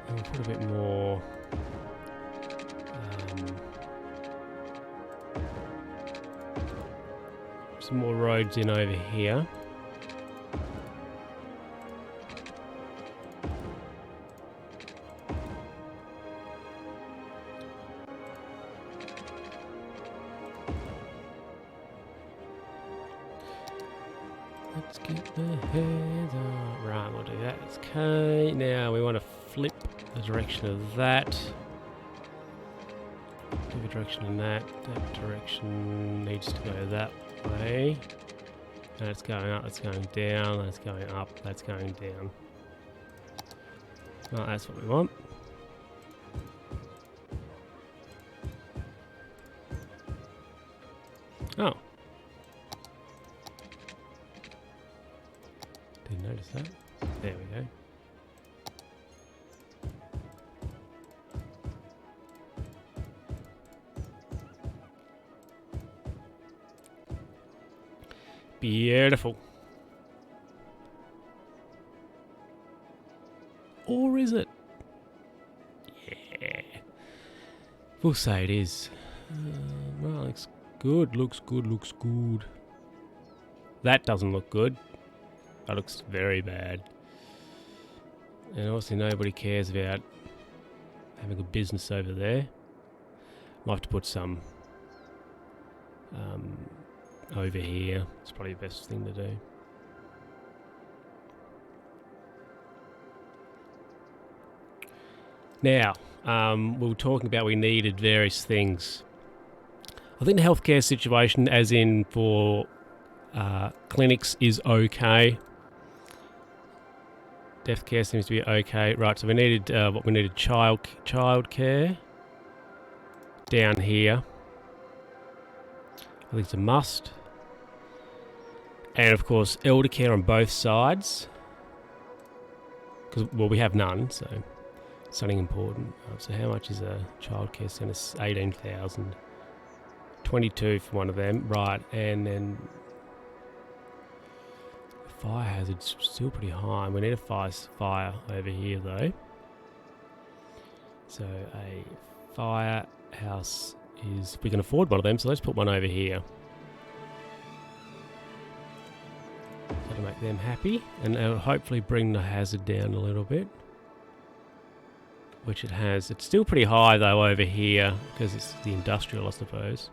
And we'll put a bit more some more roads in over here. Let's get the heads up. Right, we'll do that. It's okay. Now we want to flip the direction of that. Flip the direction in that. That direction needs to go that way. And it's going up, it's going down, that's going up, that's going down. Well, that's what we want. Oh. Didn't notice that. There we go. Beautiful. Or is it? Yeah. We'll say it is. Well, looks good, looks good, looks good. That doesn't look good. That looks very bad. And obviously nobody cares about having a business over there. Might have to put some over here. It's probably the best thing to do. Now, we were talking about we needed various things. I think the healthcare situation, as in for clinics, is okay. Death care seems to be okay. Right, so we needed what we needed: childcare down here. I think it's a must. And of course, elder care on both sides. Because, well, we have none, so something important. So how much is a childcare centre? 18,000. 22 for one of them, right? And then fire hazard's still pretty high. We need a fire over here though. So a firehouse is, we can afford one of them, so let's put one over here. That'll make them happy, and it'll hopefully bring the hazard down a little bit. Which it has. It's still pretty high though over here, because it's the industrial, I suppose.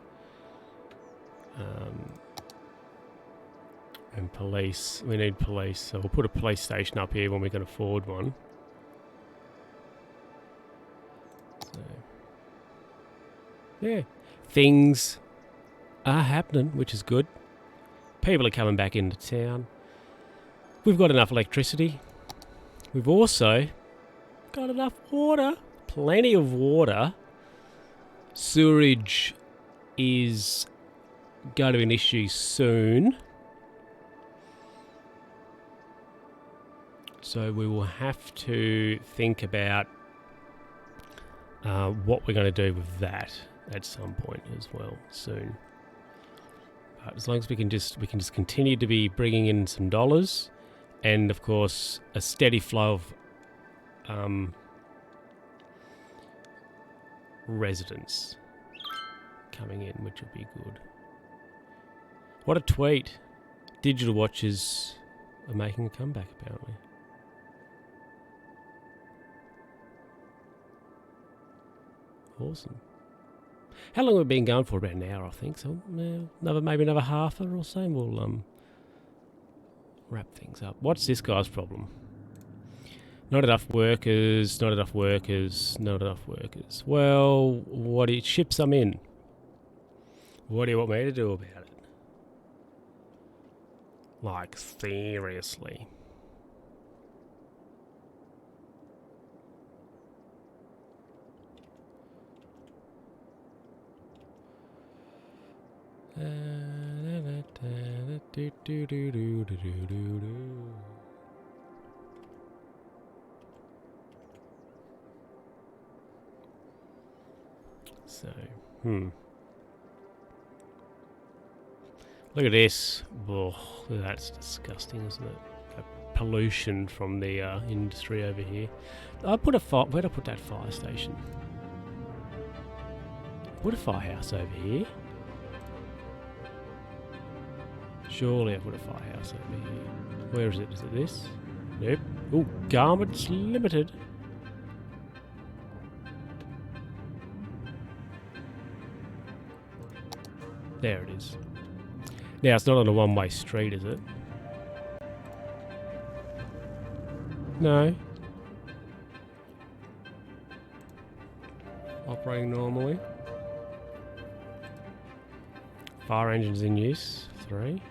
And police. We need police, so we'll put a police station up here when we can afford one. So, yeah, things are happening, which is good. People are coming back into town. We've got enough electricity. We've also got enough water. Plenty of water. Sewerage is going to be an issue soon. So we will have to think about what we're going to do with that at some point as well soon. But as long as we can just continue to be bringing in some dollars, and of course a steady flow of residents coming in, which will be good. What a tweet! Digital watches are making a comeback apparently. Awesome. How long have we been going for? About an hour, I think. So maybe another half or so, and we'll wrap things up. What's this guy's problem? Not enough workers. Not enough workers. Not enough workers. Well, what do you ship some in? What do you want me to do about it? Like seriously. So, look at this. Oh, that's disgusting, isn't it? Pollution from the industry over here. I put a fire. Where'd I put that fire station? Put a firehouse over here. Surely I put a firehouse over here. Where is it? Is it this? Nope. Oh, Garments Limited. There it is. Now, it's not on a one-way street, is it? No. Operating normally. Fire engines in use. 3.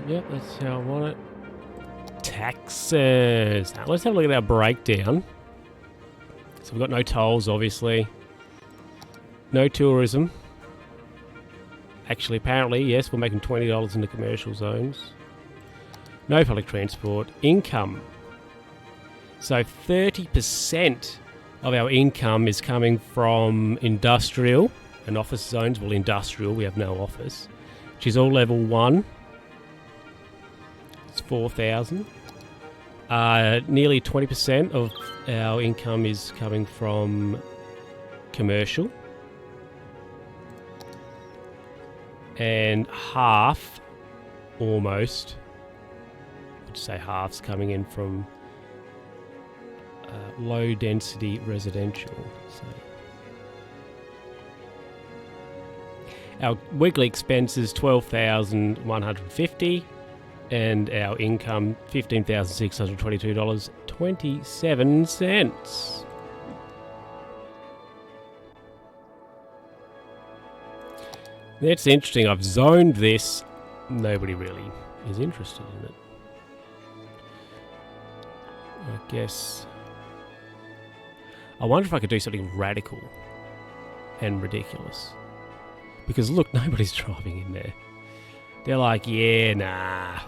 Yep, that's how I want it. Taxes. Now, let's have a look at our breakdown. So we've got no tolls, obviously. No tourism. Actually, apparently, yes, we're making $20 in the commercial zones. No public transport. Income. So 30% of our income is coming from industrial and office zones. Well, industrial, we have no office. Which is all level 1. It's 4,000. Nearly 20% of our income is coming from commercial. And half, almost, I'd say half's coming in from low density residential. So our weekly expenses $12,150 and our income $15,622.27. That's interesting. I've zoned this. Nobody really is interested in it. I guess. I wonder if I could do something radical and ridiculous. Because look, nobody's driving in there. They're like, yeah, nah.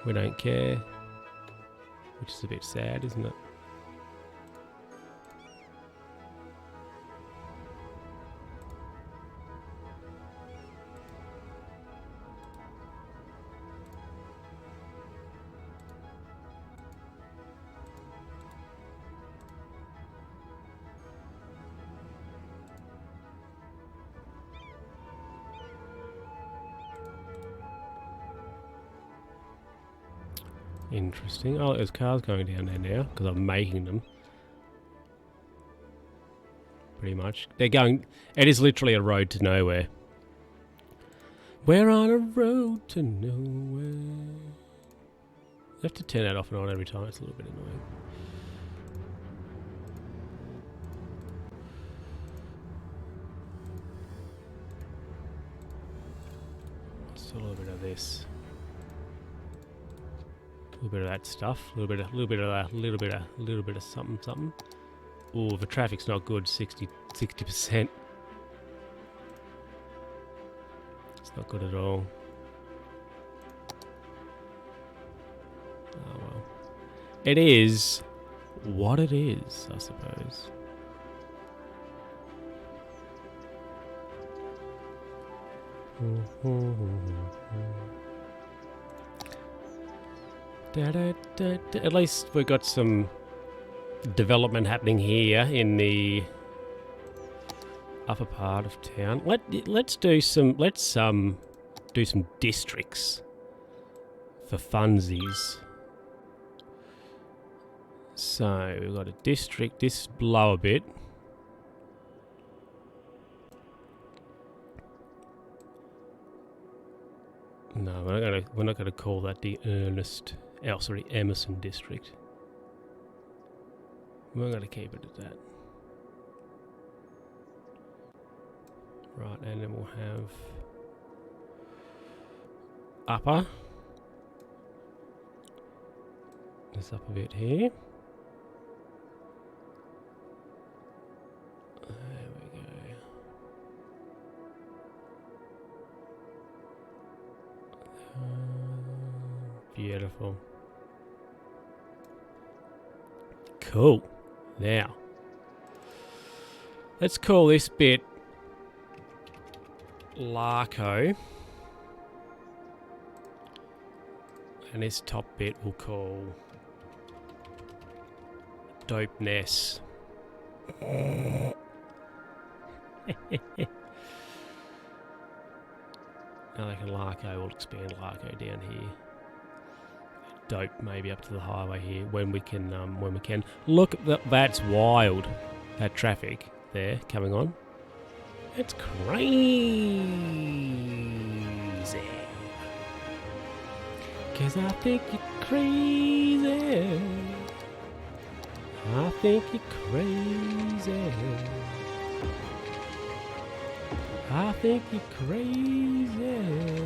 We don't care. Which is a bit sad, isn't it? Interesting. Oh, there's cars going down there now because I'm making them. Pretty much. They're going... It is literally a road to nowhere. We're on a road to nowhere. You have to turn that off and on every time. It's a little bit annoying. Just a little bit of this. A little bit of that stuff, a little bit of that, a little bit of something. Oh, the traffic's not good. 60%. It's not good at all. Oh well. It is what it is, I suppose. At least we've got some development happening here in the upper part of town. Let's do some districts for funsies. So we've got a district this below a bit. No, we're not gonna call that the Emerson district. We're gonna keep it at that. Right, and then we'll have upper. This up a bit here. There we go. Beautiful. Cool. Now, let's call this bit Larco. And this top bit we'll call Dopeness. I reckon Larco will expand Larco down here. Dope maybe up to the highway here when we can. Look, that's wild. That traffic there coming on. It's crazy. 'Cause I think you're crazy. I think you're crazy. I think you're crazy.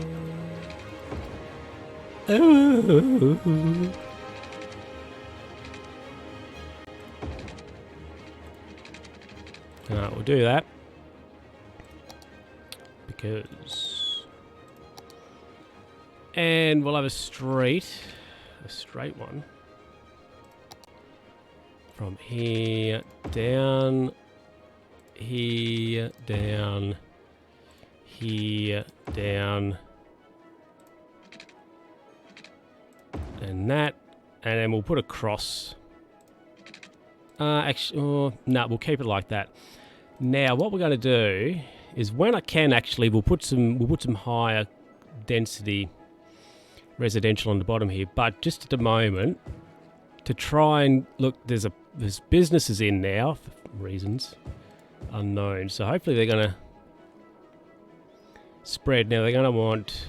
Ooh. Alright, we'll do that. Because... And we'll have a straight one. from here down, here, down, here, down, and that, and then we'll put a cross. Actually, no, we'll keep it like that. Now, what we're going to do is, when I can, actually, we'll put some higher density residential on the bottom here. But just at the moment, to try and look, there's businesses in now for reasons unknown. So hopefully they're going to spread. Now they're going to want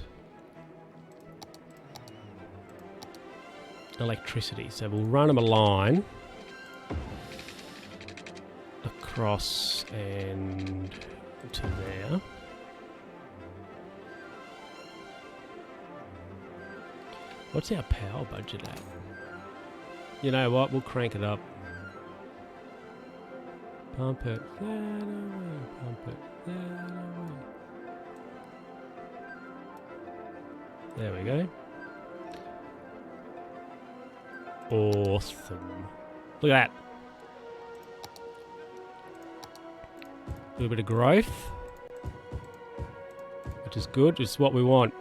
electricity, so we'll run them a line across and to there. What's our power budget at? You know what? We'll crank it up. Pump it that away. Pump it that away. There we go. Awesome. Look at that. A little bit of growth, which is good. It's what we want.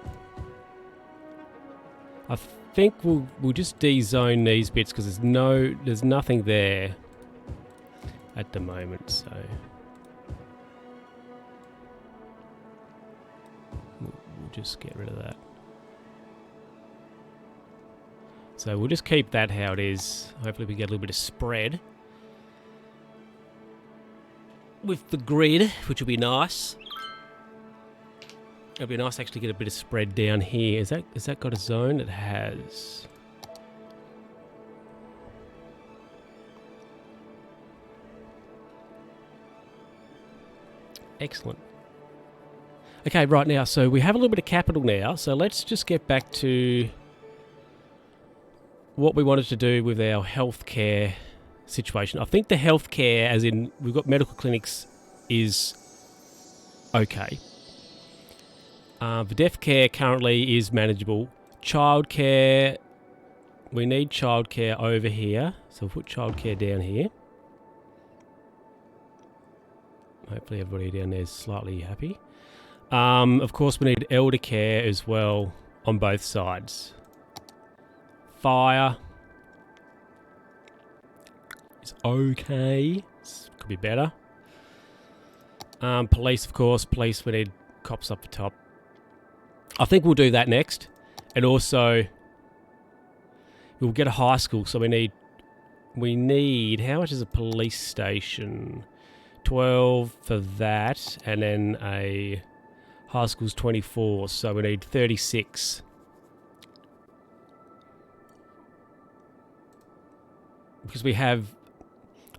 I think we'll just de-zone these bits because there's nothing there at the moment. So we'll just get rid of that. So we'll just keep that how it is. Hopefully we get a little bit of spread with the grid, which will be nice. It'll be nice to actually get a bit of spread down here. Has that got a zone? It has. Excellent. Okay, right now, so we have a little bit of capital now. So let's just get back to what we wanted to do with our healthcare situation. I think the healthcare, as in we've got medical clinics, is okay. The deaf care currently is manageable. Childcare, we need childcare over here, so we'll put childcare down here. Hopefully everybody down there is slightly happy. Of course, we need elder care as well on both sides. Fire is okay. Could be better. Police, of course. Police, we need cops up the top. I think we'll do that next. And also, we'll get a high school. So we need, how much is a police station? 12 for that. And then a high school's 24. So we need 36. Because we have,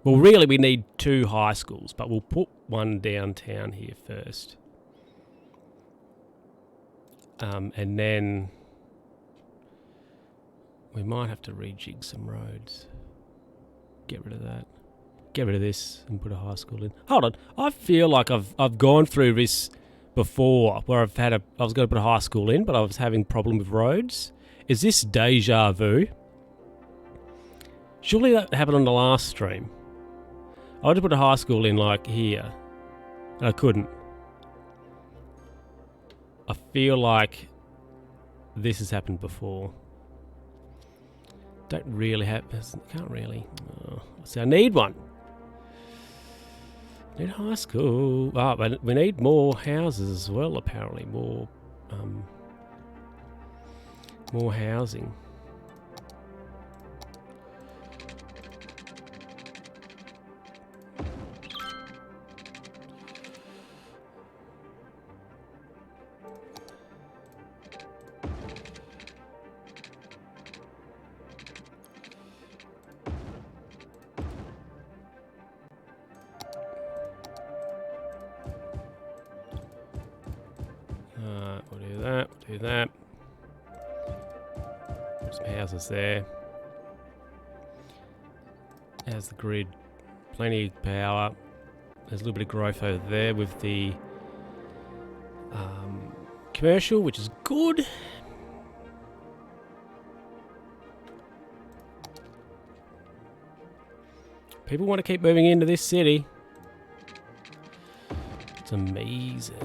well, really we need 2 high schools, but we'll put one downtown here first. And then we might have to rejig some roads. Get rid of that. Get rid of this and put a high school in. Hold on. I feel like I've gone through this before where I was going to put a high school in, but I was having a problem with roads. Is this deja vu? Surely that happened on the last stream. I wanted to put a high school in like here. And I couldn't. I feel like this has happened before. Don't really have... Can't really... Oh, see, I need one. I need a high school. Oh, but we need more houses as well, apparently. More housing. We'll do that. Put some houses there. There's the grid. Plenty of power. There's a little bit of growth over there with the commercial, which is good. People want to keep moving into this city. It's amazing.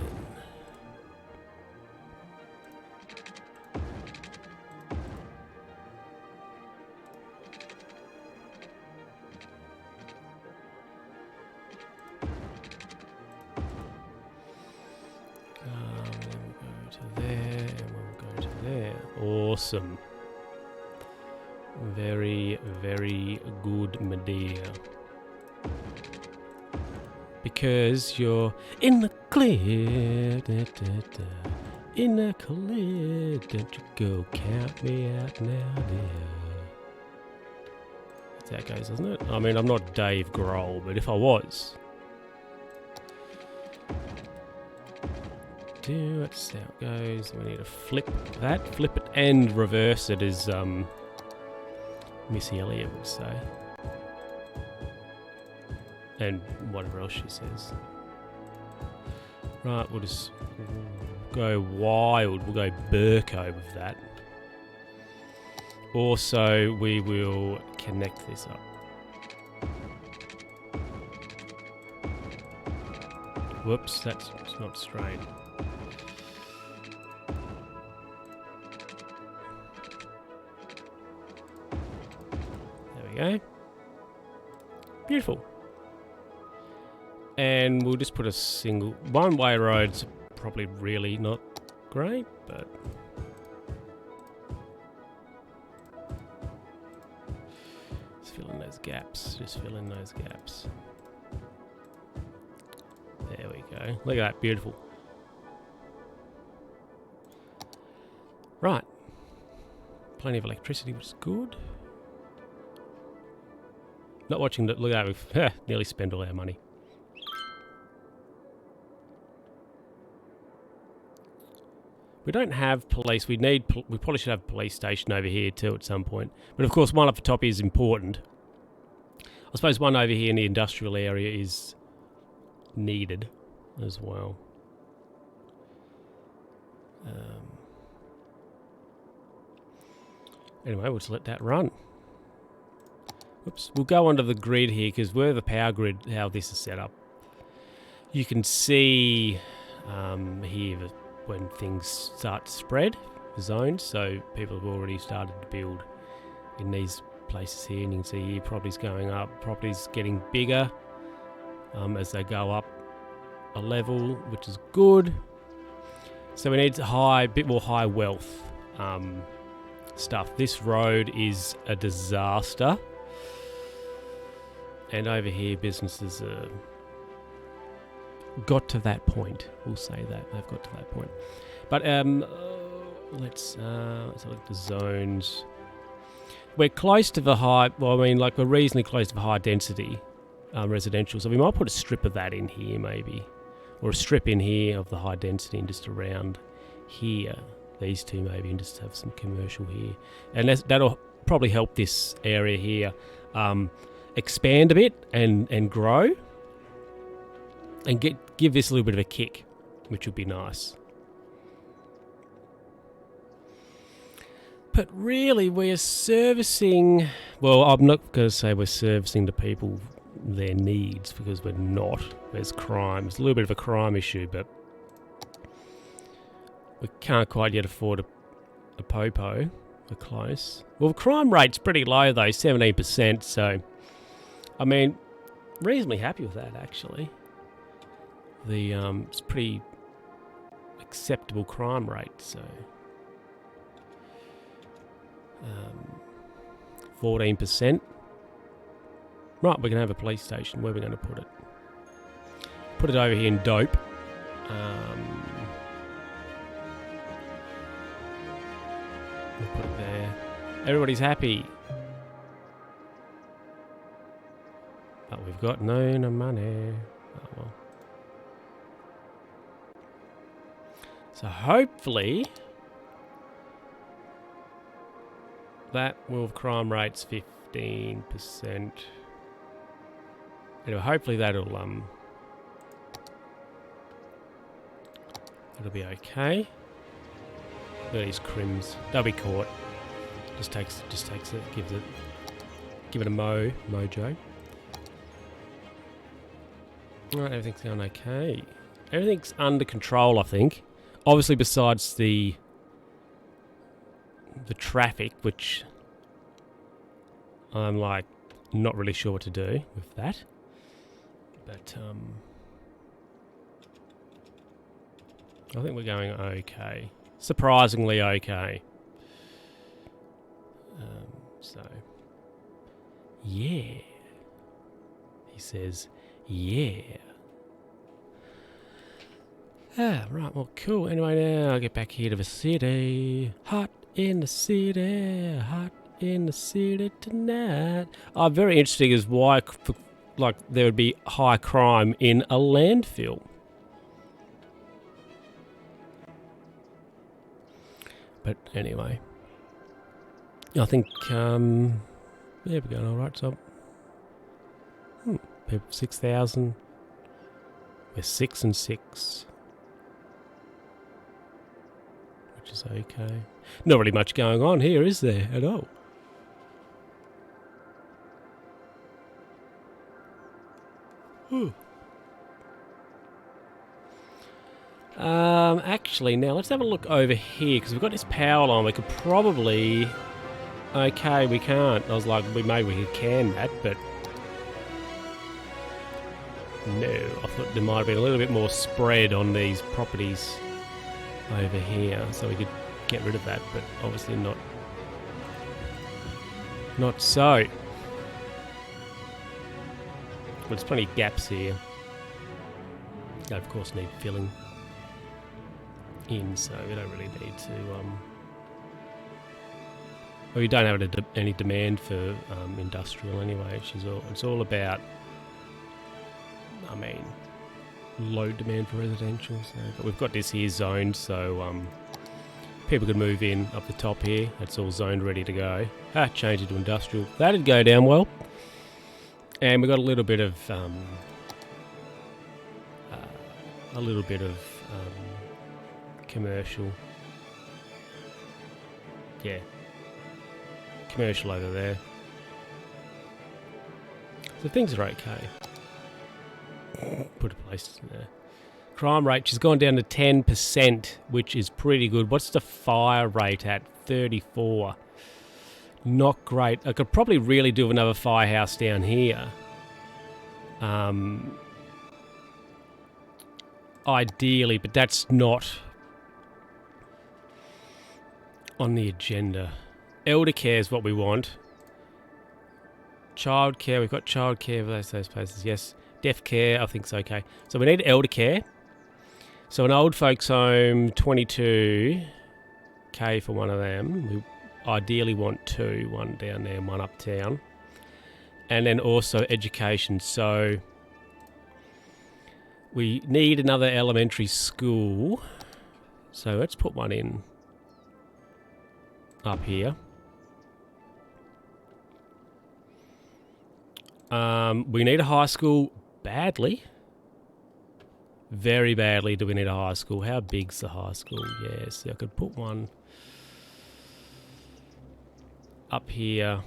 Awesome. Very, very good, Medea. Because you're in the clear. Da, da, da. In the clear. Don't you go count me out now, dear. That's how it goes, isn't it? I mean, I'm not Dave Grohl, but if I was. That's how it goes. We need to flip that, flip it, and reverse it, as Missy Elliott would say, and whatever else she says. Right, we'll just go wild. We'll go Burko with that. Also, we will connect this up. Whoops, that's not straight. Okay. Beautiful. And we'll just put a single one-way road's probably really not great, but just fill in those gaps. Just fill in those gaps. There we go. Look at that, beautiful. Right. Plenty of electricity, which is good. Not watching that. Look at that. We've nearly spent all our money. We don't have police. We probably should have a police station over here too at some point. But of course, one up the top is important. I suppose one over here in the industrial area is needed as well. Anyway, we'll just let that run. Oops, we'll go onto the grid here because we're the power grid, how this is set up. You can see here when things start to spread, the zones, so people have already started to build in these places here, and you can see here properties going up, properties getting bigger as they go up a level, which is good. So we need a bit more high wealth stuff. This road is a disaster. And over here, businesses got to that point. We'll say that they've got to that point. But let's look at the zones. We're close to the high. Well, I mean, like we're reasonably close to the high density residential. So we might put a strip of that in here, maybe, or a strip in here of the high density, and just around here, these two maybe, and just have some commercial here. And that'll probably help this area here. Expand a bit and grow and give this a little bit of a kick, which would be nice. But really, we're servicing... Well, I'm not going to say we're servicing the people their needs, because we're not. There's crime. It's a little bit of a crime issue, but we can't quite yet afford a popo. We're close. Well, the crime rate's pretty low, though, 17%, so... I mean, reasonably happy with that, actually. It's pretty acceptable crime rate, so 14%. Right, we're gonna have a police station. Where are we gonna put it? Put it over here in Dope. We'll put it there. Everybody's happy. But we've got no money. Oh well. So hopefully that will have crime rates 15%. Anyway, hopefully that'll be okay. Look at these crims. They'll be caught. Just takes it, give it a mojo. Right, everything's going okay. Everything's under control, I think. Obviously, besides the traffic, which I'm like not really sure what to do with that. But I think we're going okay. Surprisingly okay. So, yeah. He says, yeah. Ah, right, well, cool. Anyway, now I'll get back here to the city. Hot in the city, hot in the city tonight. Very interesting is why, like, there would be high crime in a landfill. But anyway, I think, yeah, we're going all right. So, people 6,000. We're 6 and 6. Which is okay. Not really much going on here, is there, at all? Actually, now let's have a look over here, because we've got this power line. We could probably... Okay, we can't. I was like, maybe we can that, but... No, I thought there might have been a little bit more spread on these properties over here, so we could get rid of that, but obviously not. Not so. But there's plenty of gaps here. They, of course, need filling in, so we don't really need to... Well, you don't have any demand for industrial anyway. It's all about... I mean, low demand for residential. So, but we've got this here zoned, so people could move in up the top here. That's all zoned, ready to go. Change it to industrial. That'd go down well. And we've got a little bit of commercial. Yeah, commercial over there. So things are okay. Put a place there. Crime rate, she's gone down to 10%, which is pretty good. What's the fire rate at? 34. Not great. I could probably really do another firehouse down here. Ideally, but that's not on the agenda. Elder care is what we want. Childcare, we've got childcare for those places, yes. Deaf care, I think it's okay. So we need elder care. So an old folks home, 22k for one of them. We ideally want 2, one down there and one uptown. And then also education. So we need another elementary school. So let's put one in up here. We need a high school badly. Very badly do we need a high school. How big's the high school? Yes, I could put one up here.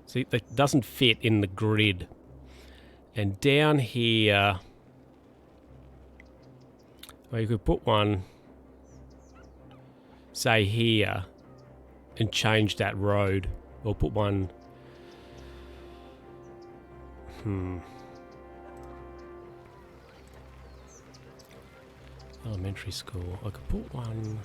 See, that doesn't fit in the grid. And down here, well, you could put one, say here, and change that road. Or put one... Elementary school. I could put one...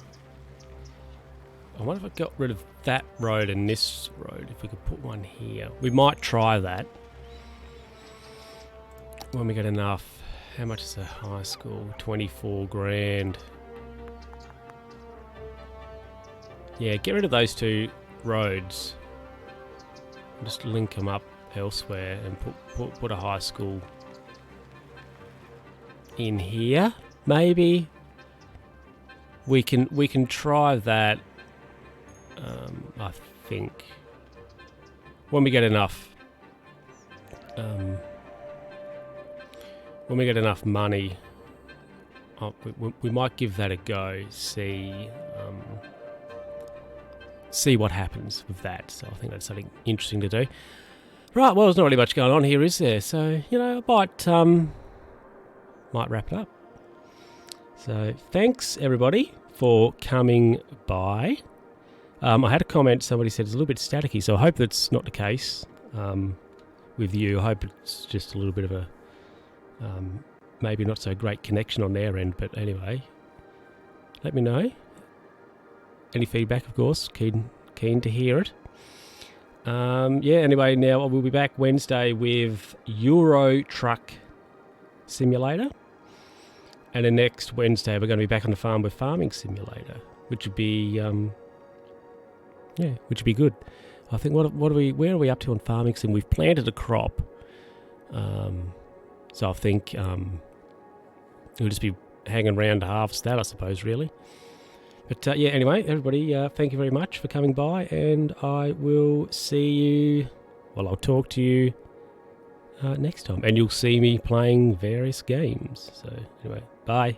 I wonder if I got rid of that road and this road. If we could put one here. We might try that. When we get enough. How much is a high school? 24 grand. Yeah, get rid of those 2 roads. Just link them up elsewhere and put a high school in here. Maybe we can try that. I think when we get enough money, we might give that a go. See what happens with that. So I think that's something interesting to do. Right, well, there's not really much going on here, is there? So, you know, I might might wrap it up. So thanks everybody for coming by. I had a comment, somebody said it's a little bit staticky, so I hope that's not the case with you. I hope it's just a little bit of a maybe not so great connection on their end, but anyway, let me know. Any feedback, of course, keen to hear it. Yeah, anyway, now we'll be back Wednesday with Euro Truck Simulator. And then next Wednesday, we're going to be back on the farm with Farming Simulator, which would be, which would be good. I think, where are we up to on Farming Sim? We've planted a crop. So I think we'll just be hanging around to harvest that, I suppose, really. But yeah, anyway, everybody, thank you very much for coming by, and I will see you, well, I'll talk to you next time, and you'll see me playing various games. So anyway, bye.